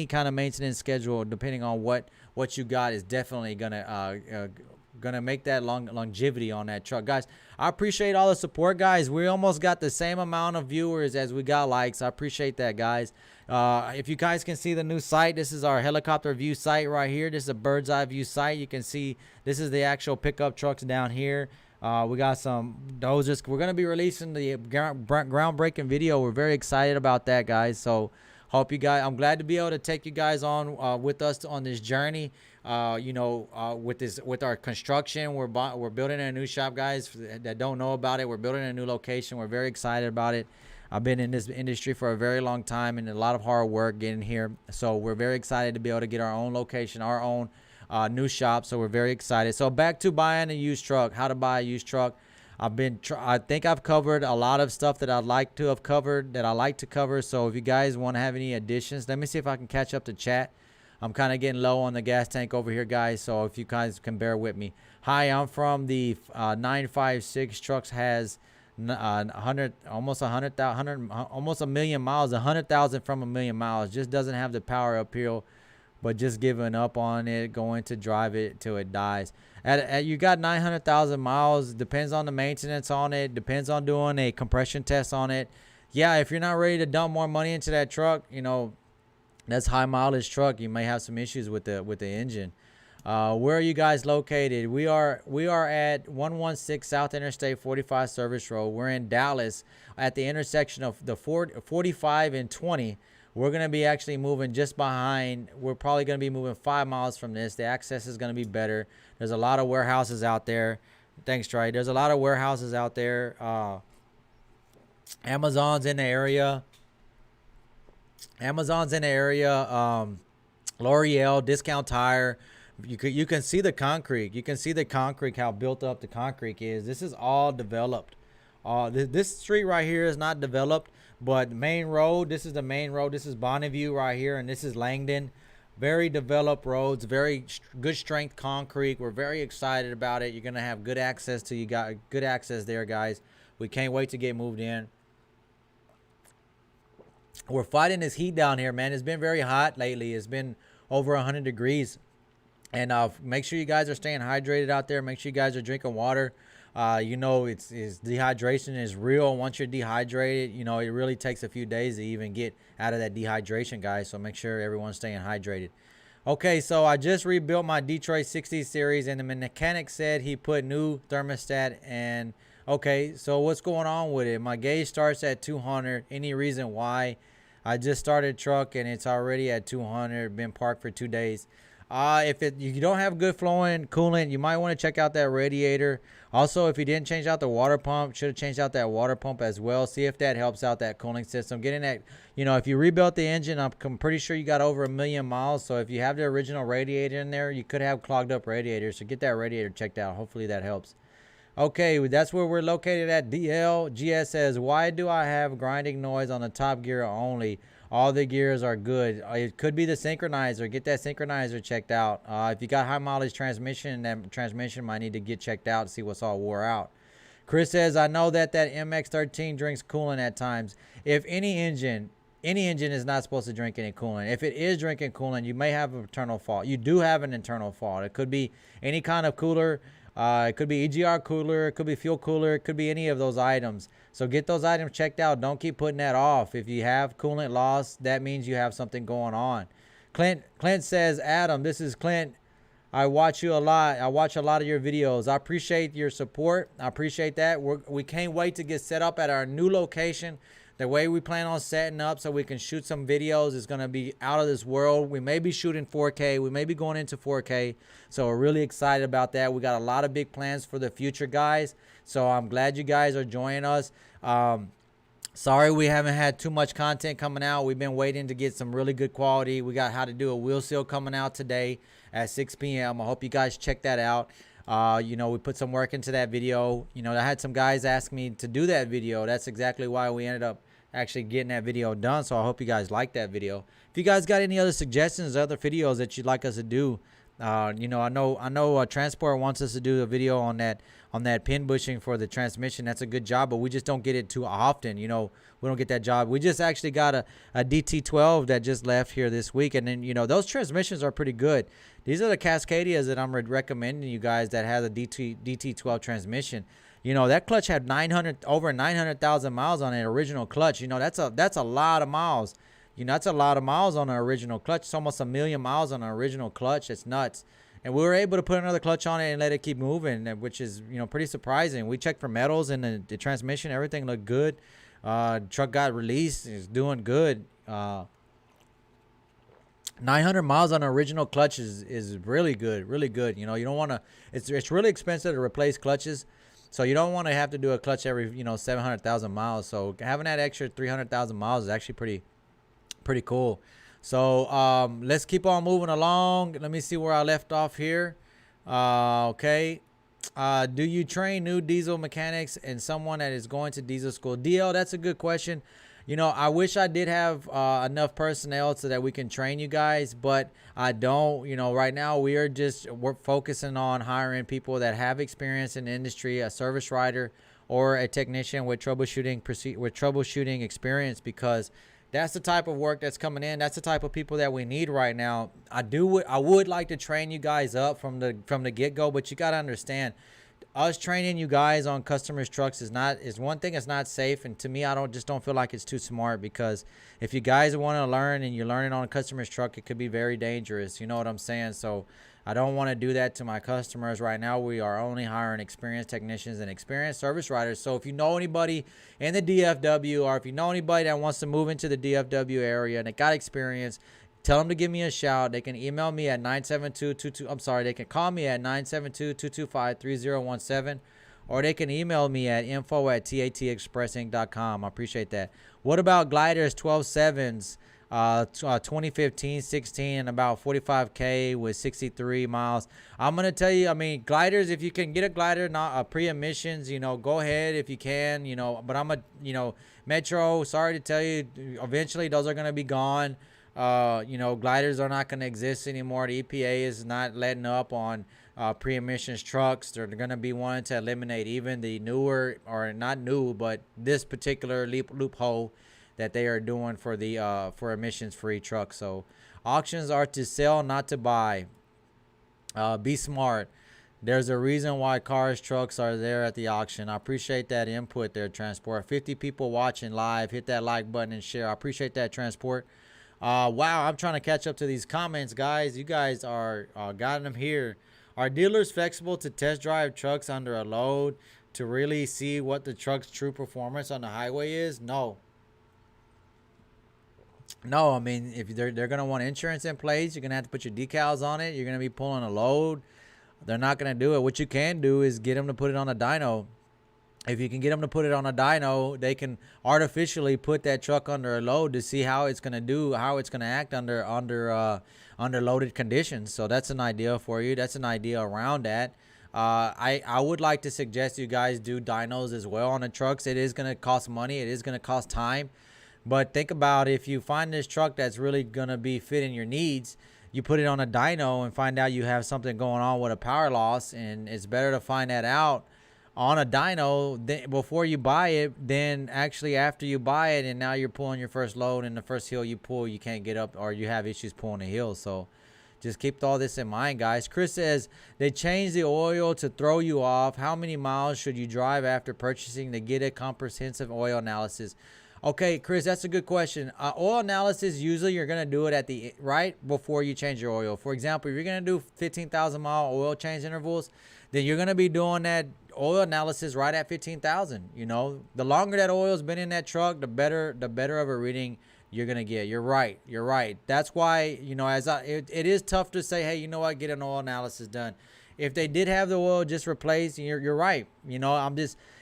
kind of maintenance schedule, depending on what you got, is definitely gonna make that longevity on that truck. Guys, I appreciate all the support, guys. We almost got the same amount of viewers as we got likes. I appreciate that, guys. If you guys can see the new site, this is our helicopter view site right here. This is a bird's eye view site. You can see this is the actual pickup trucks down here. We got some dozers. We're gonna be releasing the groundbreaking video. We're very excited about that, guys. So hope you guys, I'm glad to be able to take you guys on with us on this journey. With our construction, we're building a new shop, guys, that don't know about it. We're building a new location. We're very excited about it. I've been in this industry for a very long time, and a lot of hard work getting here. So we're very excited to be able to get our own location, our own new shop. So we're very excited. So back to buying a used truck, how to buy a used truck. I think I've covered a lot of stuff that I'd like to have covered, that I like to cover. So if you guys want to have any additions, let me see if I can catch up to chat. I'm kind of getting low on the gas tank over here, guys. So if you guys can bear with me. Hi, I'm from the 956 trucks has 100, almost 100,000, almost a million miles, 100,000 from a million miles. Just doesn't have the power uphill, but just giving up on it, going to drive it till it dies. You got 900,000 miles. Depends on the maintenance on it. Depends on doing a compression test on it. Yeah, if you're not ready to dump more money into that truck, you know, that's high mileage truck. You may have some issues with the engine. Where are you guys located? We are at 116 South Interstate 45 Service Road. We're in Dallas at the intersection of the 45 and 20. We're going to be actually moving just behind. We're probably going to be moving 5 miles from this. The access is going to be better. There's a lot of warehouses out there. Thanks, Trey. There's a lot of warehouses out there. Amazon's in the area. L'Oreal, Discount Tire. You can see the concrete. You can see the concrete, how built up the concrete is. This is all developed. This street right here is not developed, but main road, this is the main road. This is Bonneview right here, and this is Langdon. Very developed roads, very good strength concrete. We're very excited about it. You're going to have good access to, you got good access there, guys. We can't wait to get moved in. We're fighting this heat down here, man. It's been very hot lately. It's been over 100 degrees. And make sure you guys are staying hydrated out there. Make sure you guys are drinking water. You know, it's dehydration is real. Once you're dehydrated, you know, it really takes a few days to even get out of that dehydration, guys. So make sure everyone's staying hydrated. Okay, so I just rebuilt my Detroit 60 series, and the mechanic said he put new thermostat. And okay, so what's going on with it? My gauge starts at 200. Any reason why? I just started truck and it's already at 200. Been parked for 2 days. If you don't have good flowing coolant, you might want to check out that radiator. Also, if you didn't change out the water pump, should have changed out that water pump as well. See if that helps out that cooling system. Getting that, you know, if you rebuilt the engine, I'm pretty sure you got over 1 million miles. So if you have the original radiator in there, you could have clogged up radiators. So get that radiator checked out. Hopefully that helps. Okay, that's where we're located at. DLGS says, why do I have grinding noise on the top gear only? All the gears are good. It could be the synchronizer. Get that synchronizer checked out. If you got high mileage transmission, that transmission might need to get checked out to see what's all wore out. Chris says, I know that MX-13 drinks coolant at times. If any engine is not supposed to drink any coolant. If it is drinking coolant, you may have an internal fault. You do have an internal fault. It could be any kind of cooler. It could be EGR cooler. It could be fuel cooler. It could be any of those items. So get those items checked out. Don't keep putting that off. If you have coolant loss, that means you have something going on. Clint says, Adam, this is Clint. I watch you a lot. I watch a lot of your videos. I appreciate your support. I appreciate that. We can't wait to get set up at our new location. The way we plan on setting up so we can shoot some videos is going to be out of this world. We may be shooting 4K. We may be going into 4K. So we're really excited about that. We got a lot of big plans for the future, guys. So I'm glad you guys are joining us. Sorry we haven't had too much content coming out. We've been waiting to get some really good quality. We got how to do a wheel seal coming out today at 6 p.m. I hope you guys check that out. You know, we put some work into that video. You know, I had some guys ask me to do that video. That's exactly why we ended up actually getting that video done. So I hope you guys like that video. If you guys got any other suggestions, other videos that you'd like us to do, you know, I know Transport wants us to do a video on that pin bushing for the transmission. That's a good job, but we just don't get it too often. You know, we don't get that job. We just actually got a DT12 that just left here this week, and then, you know, those transmissions are pretty good. These are the Cascadias that I'm recommending you guys that has a DT12 transmission. You know, that clutch had over 900,000 miles on it, original clutch. You know, that's a lot of miles. You know, that's a lot of miles on an original clutch. It's almost 1 million miles on an original clutch. It's nuts. And we were able to put another clutch on it and let it keep moving, which is, you know, pretty surprising. We checked for metals and the transmission. Everything looked good. Truck got released. It's doing good. 900 miles on an original clutch is really good, really good. You know, you don't want to. It's really expensive to replace clutches. So you don't want to have to do a clutch every, you know, 700,000 miles. So having that extra 300,000 miles is actually pretty cool. So let's keep on moving along. Let me see where I left off here. Okay. Do you train new diesel mechanics and someone that is going to diesel school? DL, that's a good question. I wish I did have enough personnel so that we can train you guys, but I don't. Right now we're focusing on hiring people that have experience in the industry, a service writer or a technician with troubleshooting experience, because that's the type of work that's coming in. That's the type of people that we need right now. I would like to train you guys up from the get-go, but you got to understand, us training you guys on customers' trucks is one thing. It's not safe, and to me, I don't feel like it's too smart, because if you guys want to learn and you're learning on a customer's truck, it could be very dangerous. You know what I'm saying? So I don't want to do that to my customers. Right now, we are only hiring experienced technicians and experienced service writers. So if you know anybody in the DFW, or if you know anybody that wants to move into the DFW area and they got experience, tell them to give me a shout. They can email me at 972-22. They can call me at 972-225-3017, or they can email me at info@tatexpressinc.com. I appreciate that. What about gliders 12.7s? 2015 16 and about 45K with 63 miles. I'm gonna tell you, gliders, if you can get a glider, not a pre-emissions, go ahead if you can, but Metro, sorry to tell you, eventually those are gonna be gone. Gliders are not gonna exist anymore. The EPA is not letting up on pre-emissions trucks. They're gonna be wanting to eliminate even the newer, or not new, but this particular loophole that they are doing for the for emissions-free trucks. So auctions are to sell, not to buy. Be smart. There's a reason why cars, trucks are there at the auction. I appreciate that input there, Transport. 50 people watching live. Hit that like button and share. I appreciate that, Transport. Wow, I'm trying to catch up to these comments, guys. You guys are got them here. Are dealers flexible to test drive trucks under a load to really see what the truck's true performance on the highway is? No, if they're gonna want insurance in place, you're gonna have to put your decals on it. You're gonna be pulling a load. They're not gonna do it. What you can do is get them to put it on a dyno. If you can get them to put it on a dyno, they can artificially put that truck under a load to see how it's gonna do, how it's gonna act under loaded conditions. So that's an idea for you. That's an idea around that. I would like to suggest you guys do dynos as well on the trucks. It is gonna cost money. It is gonna cost time. But think about, if you find this truck that's really going to be fitting your needs, you put it on a dyno and find out you have something going on with a power loss, and it's better to find that out on a dyno before you buy it than actually after you buy it and now you're pulling your first load, and the first hill you pull you can't get up, or you have issues pulling the hill. So just keep all this in mind, guys. Chris says they changed the oil to throw you off. How many miles should you drive after purchasing to get a comprehensive oil analysis? Okay, Chris, that's a good question. Oil analysis, usually you're going to do it at the right before you change your oil. For example, if you're going to do 15,000 mile oil change intervals, then you're going to be doing that oil analysis right at 15,000. The longer that oil's been in that truck, the better of a reading you're going to get. You're right. That's why, it is tough to say, hey, get an oil analysis done. If they did have the oil just replaced, you're right.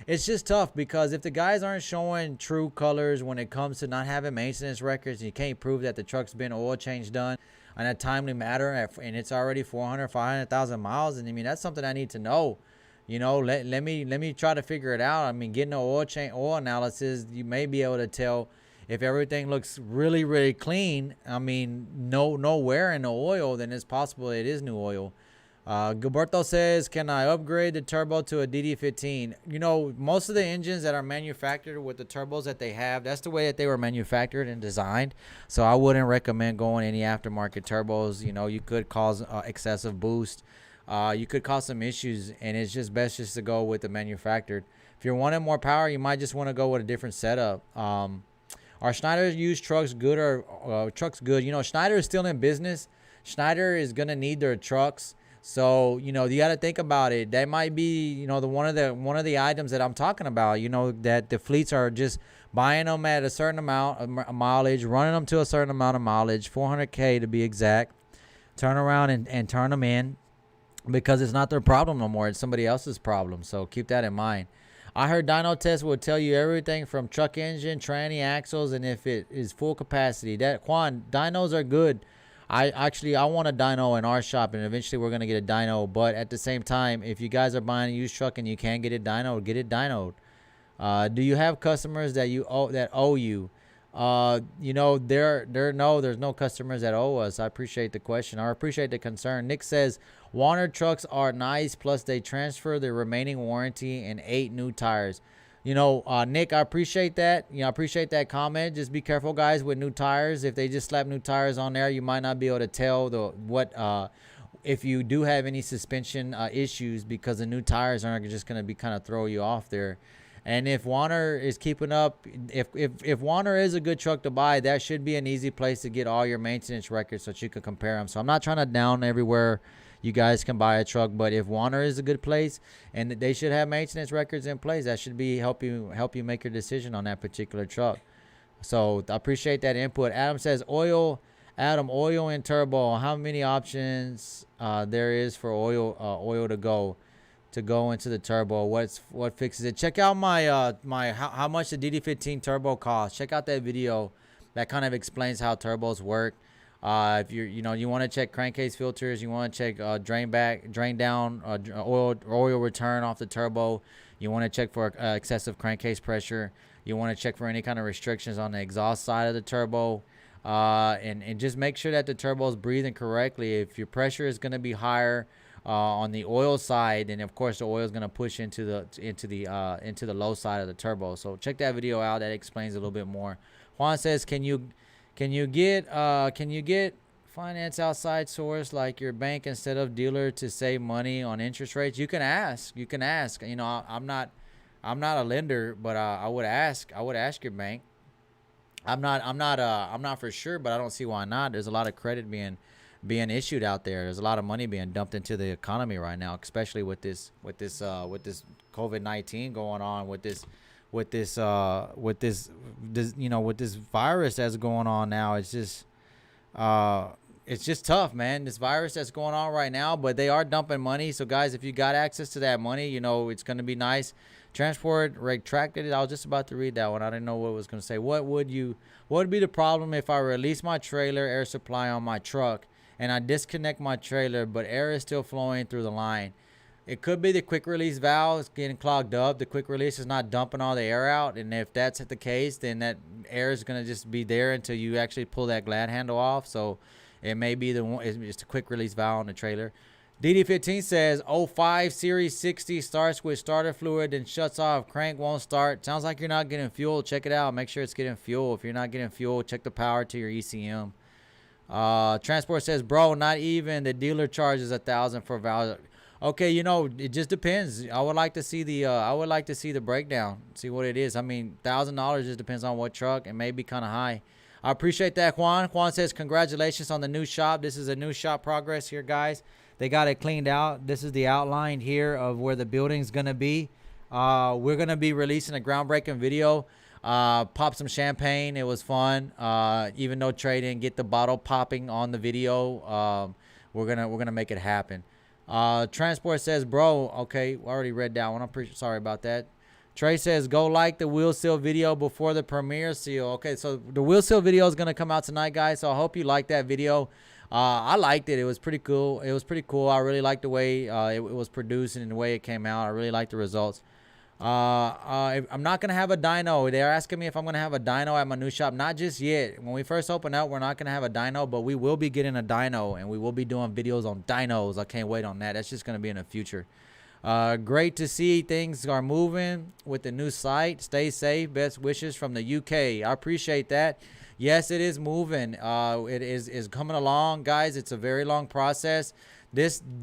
It's just tough, because if the guys aren't showing true colors when it comes to not having maintenance records, and you can't prove that the truck's been oil change done in a timely manner, and it's already 400, 500,000 miles, and that's something I need to know. Let me try to figure it out. Getting an oil analysis, you may be able to tell if everything looks really, really clean. No wear in the oil, then it's possible it is new oil. Gilberto says, can I upgrade the turbo to a DD15? Most of the engines that are manufactured with the turbos that they have, that's the way that they were manufactured and designed. So I wouldn't recommend going any aftermarket turbos. You could cause excessive boost. You could cause some issues, and it's just best just to go with the manufactured. If you're wanting more power, you might just want to go with a different setup. Are Schneider used trucks good, or trucks good? Schneider is still in business. Schneider is going to need their trucks. So, you got to think about it. That might be, one of the items that I'm talking about, that the fleets are just buying them at a certain amount of mileage, running them to a certain amount of mileage, 400K to be exact, turn around and turn them in, because it's not their problem no more. It's somebody else's problem. So keep that in mind. I heard dyno test will tell you everything from truck engine, tranny axles, and if it is full capacity. Quan, dynos are good. I want a dyno in our shop, and eventually we're gonna get a dyno. But at the same time, if you guys are buying a used truck and you can't get it dynoed, get it dynoed. Do you have customers that owe you? There's no customers that owe us. I appreciate the question. I appreciate the concern. Nick says Warner trucks are nice, plus they transfer the remaining warranty and 8 new tires. Nick, I appreciate that. I appreciate that comment. Just be careful, guys, with new tires. If they just slap new tires on there, you might not be able to tell if you do have any suspension issues, because the new tires aren't just going to be kind of throw you off there. And if Warner is keeping up, if Warner is a good truck to buy, that should be an easy place to get all your maintenance records so that you can compare them. So I'm not trying to down everywhere you guys can buy a truck, but if Warner is a good place and they should have maintenance records in place, that should be help you make your decision on that particular truck. So I appreciate that input. Adam says oil and turbo. How many options there is for oil to go into the turbo? What fixes it? Check out my how much the DD15 turbo costs. Check out that video that kind of explains how turbos work. If you want to check crankcase filters, you want to check drain down, oil return off the turbo. You want to check for excessive crankcase pressure. You want to check for any kind of restrictions on the exhaust side of the turbo. And just make sure that the turbo is breathing correctly. If your pressure is going to be higher on the oil side, then of course the oil is going to push into the low side of the turbo. So check that video out. That explains a little bit more. Juan says, can you get finance outside source like your bank instead of dealer to save money on interest rates? You can ask. I'm not a lender, but I would ask your bank. I'm not for sure, but I don't see why not. There's a lot of credit being issued out there. There's a lot of money being dumped into the economy right now, especially with this COVID-19 going on, with this virus that's going on now. It's just tough, man. This virus that's going on right now, but they are dumping money. So guys, if you got access to that money, it's going to be nice. Transport retracted it. I was just about to read that one. I didn't know what it was going to say. What would be the problem if I release my trailer air supply on my truck and I disconnect my trailer, but air is still flowing through the line? It could be the quick release valve is getting clogged up. The quick release is not dumping all the air out. And if that's the case, then that air is going to just be there until you actually pull that glad handle off. So it may be it's just a quick release valve on the trailer. DD15 says 05 Series 60 starts with starter fluid, then shuts off. Crank won't start. Sounds like you're not getting fuel. Check it out. Make sure it's getting fuel. If you're not getting fuel, check the power to your ECM. Transport says, bro, not even the dealer charges $1,000 for valve. Okay, it just depends. I would like to see the breakdown, see what it is. I mean, $1,000 just depends on what truck. It may be kind of high. I appreciate that, Juan. Juan says, congratulations on the new shop. This is a new shop progress here, guys. They got it cleaned out. This is the outline here of where the building's going to be. We're going to be releasing a groundbreaking video. Pop some champagne. It was fun. Even though Trey didn't get the bottle popping on the video, we're gonna make it happen. Transport says, bro, okay, I already read that one. I'm pretty sorry about that. Trey says, go like the wheel seal video before the premiere seal. Okay, so the wheel seal video is going to come out tonight, guys. So I hope you like that video. I liked it. It was pretty cool. I really liked the way it was produced and the way it came out. I really liked the results. I'm not going to have a dyno. They're asking me if I'm going to have a dyno at my new shop. Not just yet. When we first open up, we're not going to have a dyno, but we will be getting a dyno, and we will be doing videos on dynos. I can't wait on that. That's just going to be in the future. Great to see things are moving with the new site. Stay safe. Best wishes from the UK. I appreciate that. Yes, it is moving. It is coming along, guys. It's a very long process.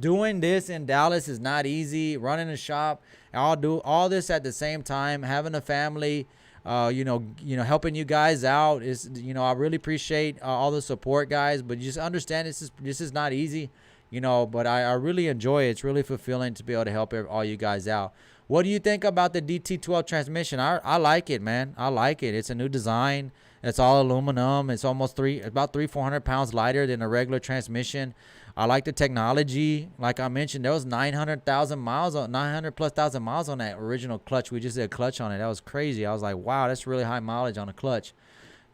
Doing this in Dallas is not easy. Running a shop, I'll do all this at the same time. Having a family, helping you guys out is, I really appreciate all the support, guys. But you just understand this is not easy, But I really enjoy it. It's really fulfilling to be able to help all you guys out. What do you think about the DT12 transmission? I like it, man. I like it. It's a new design. It's all aluminum. It's about 300-400 pounds lighter than a regular transmission. I like the technology. Like I mentioned, there was 900,000 miles on 900,000+ miles on that original clutch. We just did a clutch on it. That was crazy. I was like, wow, that's really high mileage on a clutch.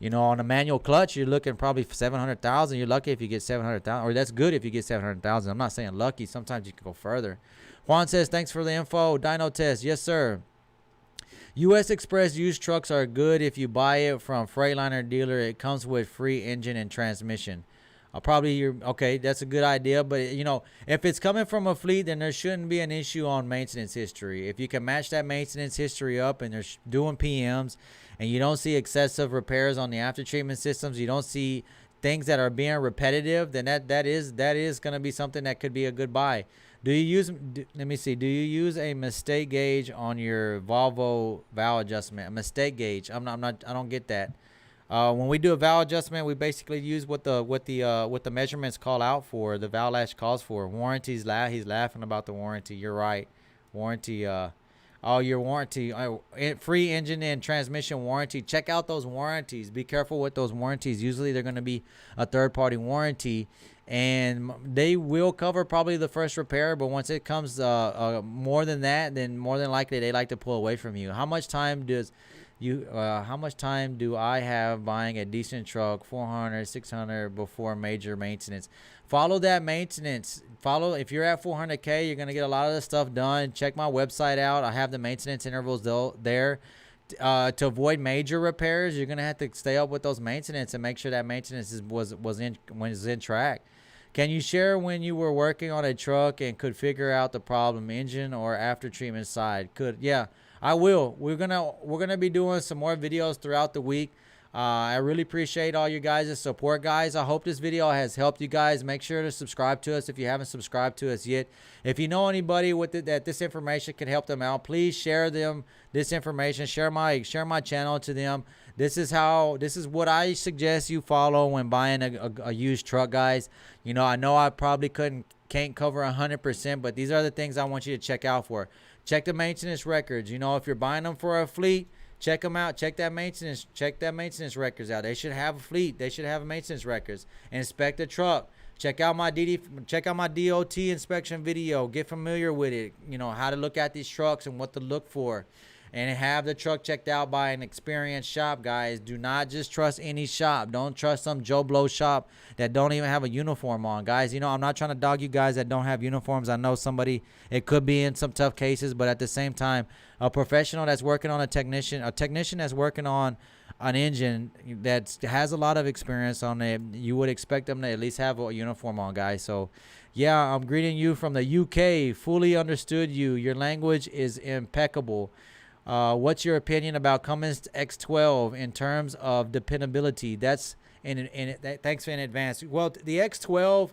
You know, on a manual clutch, you're looking probably 700,000. You're lucky if you get 700,000, or that's good if you get 700,000. I'm not saying lucky. Sometimes you can go further. Juan says, thanks for the info. Dyno test. Yes, sir. U.S. Express used trucks are good if you buy it from Freightliner dealer. It comes with free engine and transmission. Okay, that's a good idea. But, you know, if it's coming from a fleet, then there shouldn't be an issue on maintenance history. If you can match that maintenance history up and they're doing PMs and you don't see excessive repairs on the after treatment systems, you don't see things that are being repetitive, then that is going to be something that could be a good buy. Let me see. Do you use a mistake gauge on your Volvo valve adjustment? A mistake gauge? I don't get that. When we do a valve adjustment, we basically use what the measurements call out for. The valve latch calls for. Warranties. He's laughing about the warranty. You're right. Warranty. Your warranty. Free engine and transmission warranty. Check out those warranties. Be careful with those warranties. Usually they're going to be a third-party warranty, and they will cover probably the first repair, but once it comes more than that, then more than likely they like to pull away from you. How much time do I have buying a decent truck, 400, 600 before major maintenance? Follow that maintenance. If you're at 400K, you're going to get a lot of the stuff done. Check my website out. I have the maintenance intervals there. To avoid major repairs, you're going to have to stay up with those maintenance and make sure that maintenance was in track. Can you share when you were working on a truck and could figure out the problem, engine or after treatment side? Yeah, I will. We're gonna be doing some more videos throughout the week. I really appreciate all you guys' support, guys. I hope this video has helped you guys. Make sure to subscribe to us if you haven't subscribed to us yet. If you know anybody that this information can help them out, please share them this information. Share my channel to them. This is what I suggest you follow when buying a used truck, guys. You know I probably can't cover 100%, but these are the things I want you to check out for. Check the maintenance records. You know, if you're buying them for a fleet, check them out. Check that maintenance records out. They should have a fleet. They should have maintenance records. Inspect the truck. Check out my DOT inspection video. Get familiar with it. You know, how to look at these trucks and what to look for. And have the truck checked out by an experienced shop, guys. Do not just trust any shop. Don't trust some Joe Blow shop that don't even have a uniform on, guys. You know, I'm not trying to dog you guys that don't have uniforms. I know it could be in some tough cases, but at the same time, a professional that's working on a technician that's working on an engine that has a lot of experience on it, you would expect them to at least have a uniform on, guys. So, yeah, I'm greeting you from the UK. Fully understood you. Your language is impeccable. What's your opinion about Cummins X12 in terms of dependability? That's thanks in advance. Well, the X12,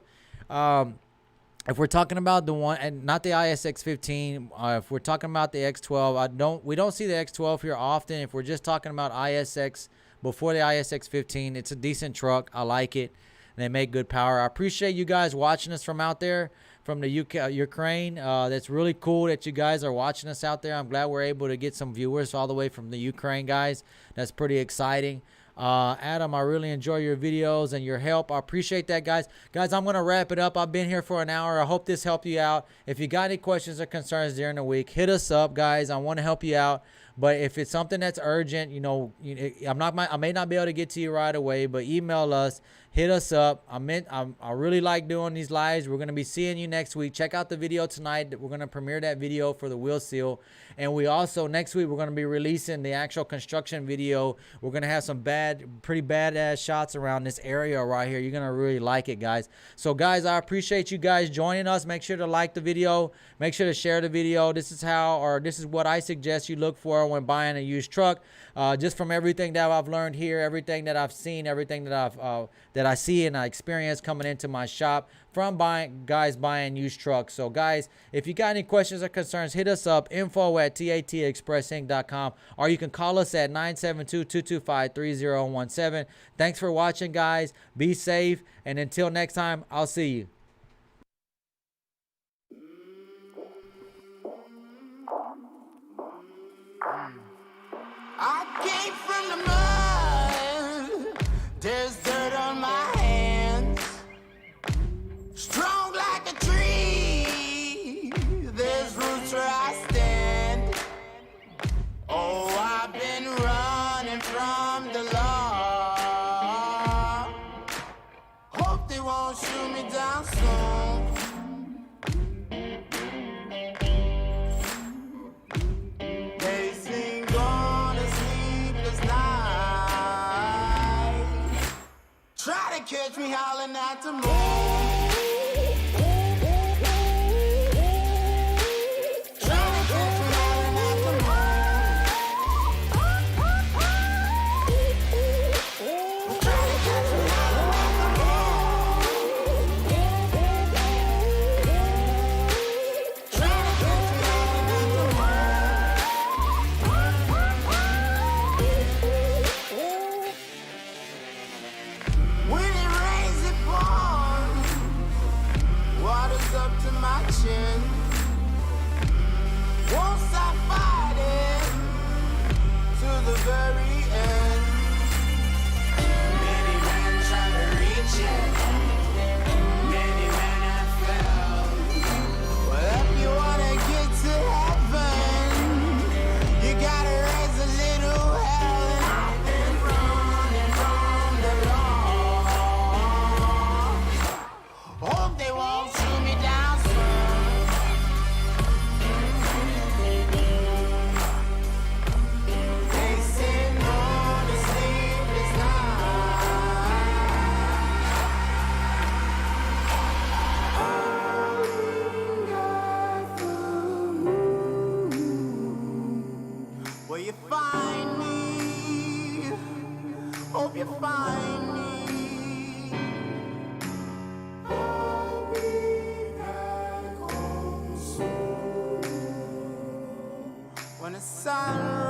if we're talking about the one and not the ISX15, if we're talking about the X12, we don't see the X12 here often. If we're just talking about ISX before the ISX15, it's a decent truck. I like it. They make good power. I appreciate you guys watching us from out there, from the Ukraine. That's really cool that you guys are watching us out there. I'm glad we're able to get some viewers all the way from the Ukraine, guys. That's pretty exciting. Adam, I really enjoy your videos and your help. I appreciate that, guys. Guys, I'm going to wrap it up. I've been here for an hour. I hope this helped you out. If you got any questions or concerns during the week, hit us up, guys. I want to help you out. But if it's something that's urgent, I may not be able to get to you right away, but email us, hit us up. I really like doing these lives. We're going to be seeing you next week. Check out the video tonight. We're going to premiere that video for the wheel seal. And we also, next week, we're going to be releasing the actual construction video. We're going to have some pretty badass shots around this area right here. You're going to really like it, guys. So, guys, I appreciate you guys joining us. Make sure to like the video. Make sure to share the video. This is what I suggest you look for when buying a used truck. Just from everything that I've learned here, everything that I've seen, everything that I see and I experience coming into my shop from guys buying used trucks. So, guys, if you got any questions or concerns, hit us up, info@tatexpressinc.com, or you can call us at 972-225-3017. Thanks for watching, guys. Be safe, and until next time, I'll see you. I came from the mud. There's dirt on my hands. Strong like a tree. There's roots where I stand. Oh, I've been running from the law. shoot me down soon. They sing on a sleepless night. Try to catch me howling at the moon. Up to my chin. Won't stop fighting to the very end. Many men try to reach it. Many men have failed. Well, if you wanna get to heaven, you gotta raise a little hell. And I've been running from the law. Hope they won't shoot me down. Will you find me? Hope you find me. I'll be back home soon. When the sun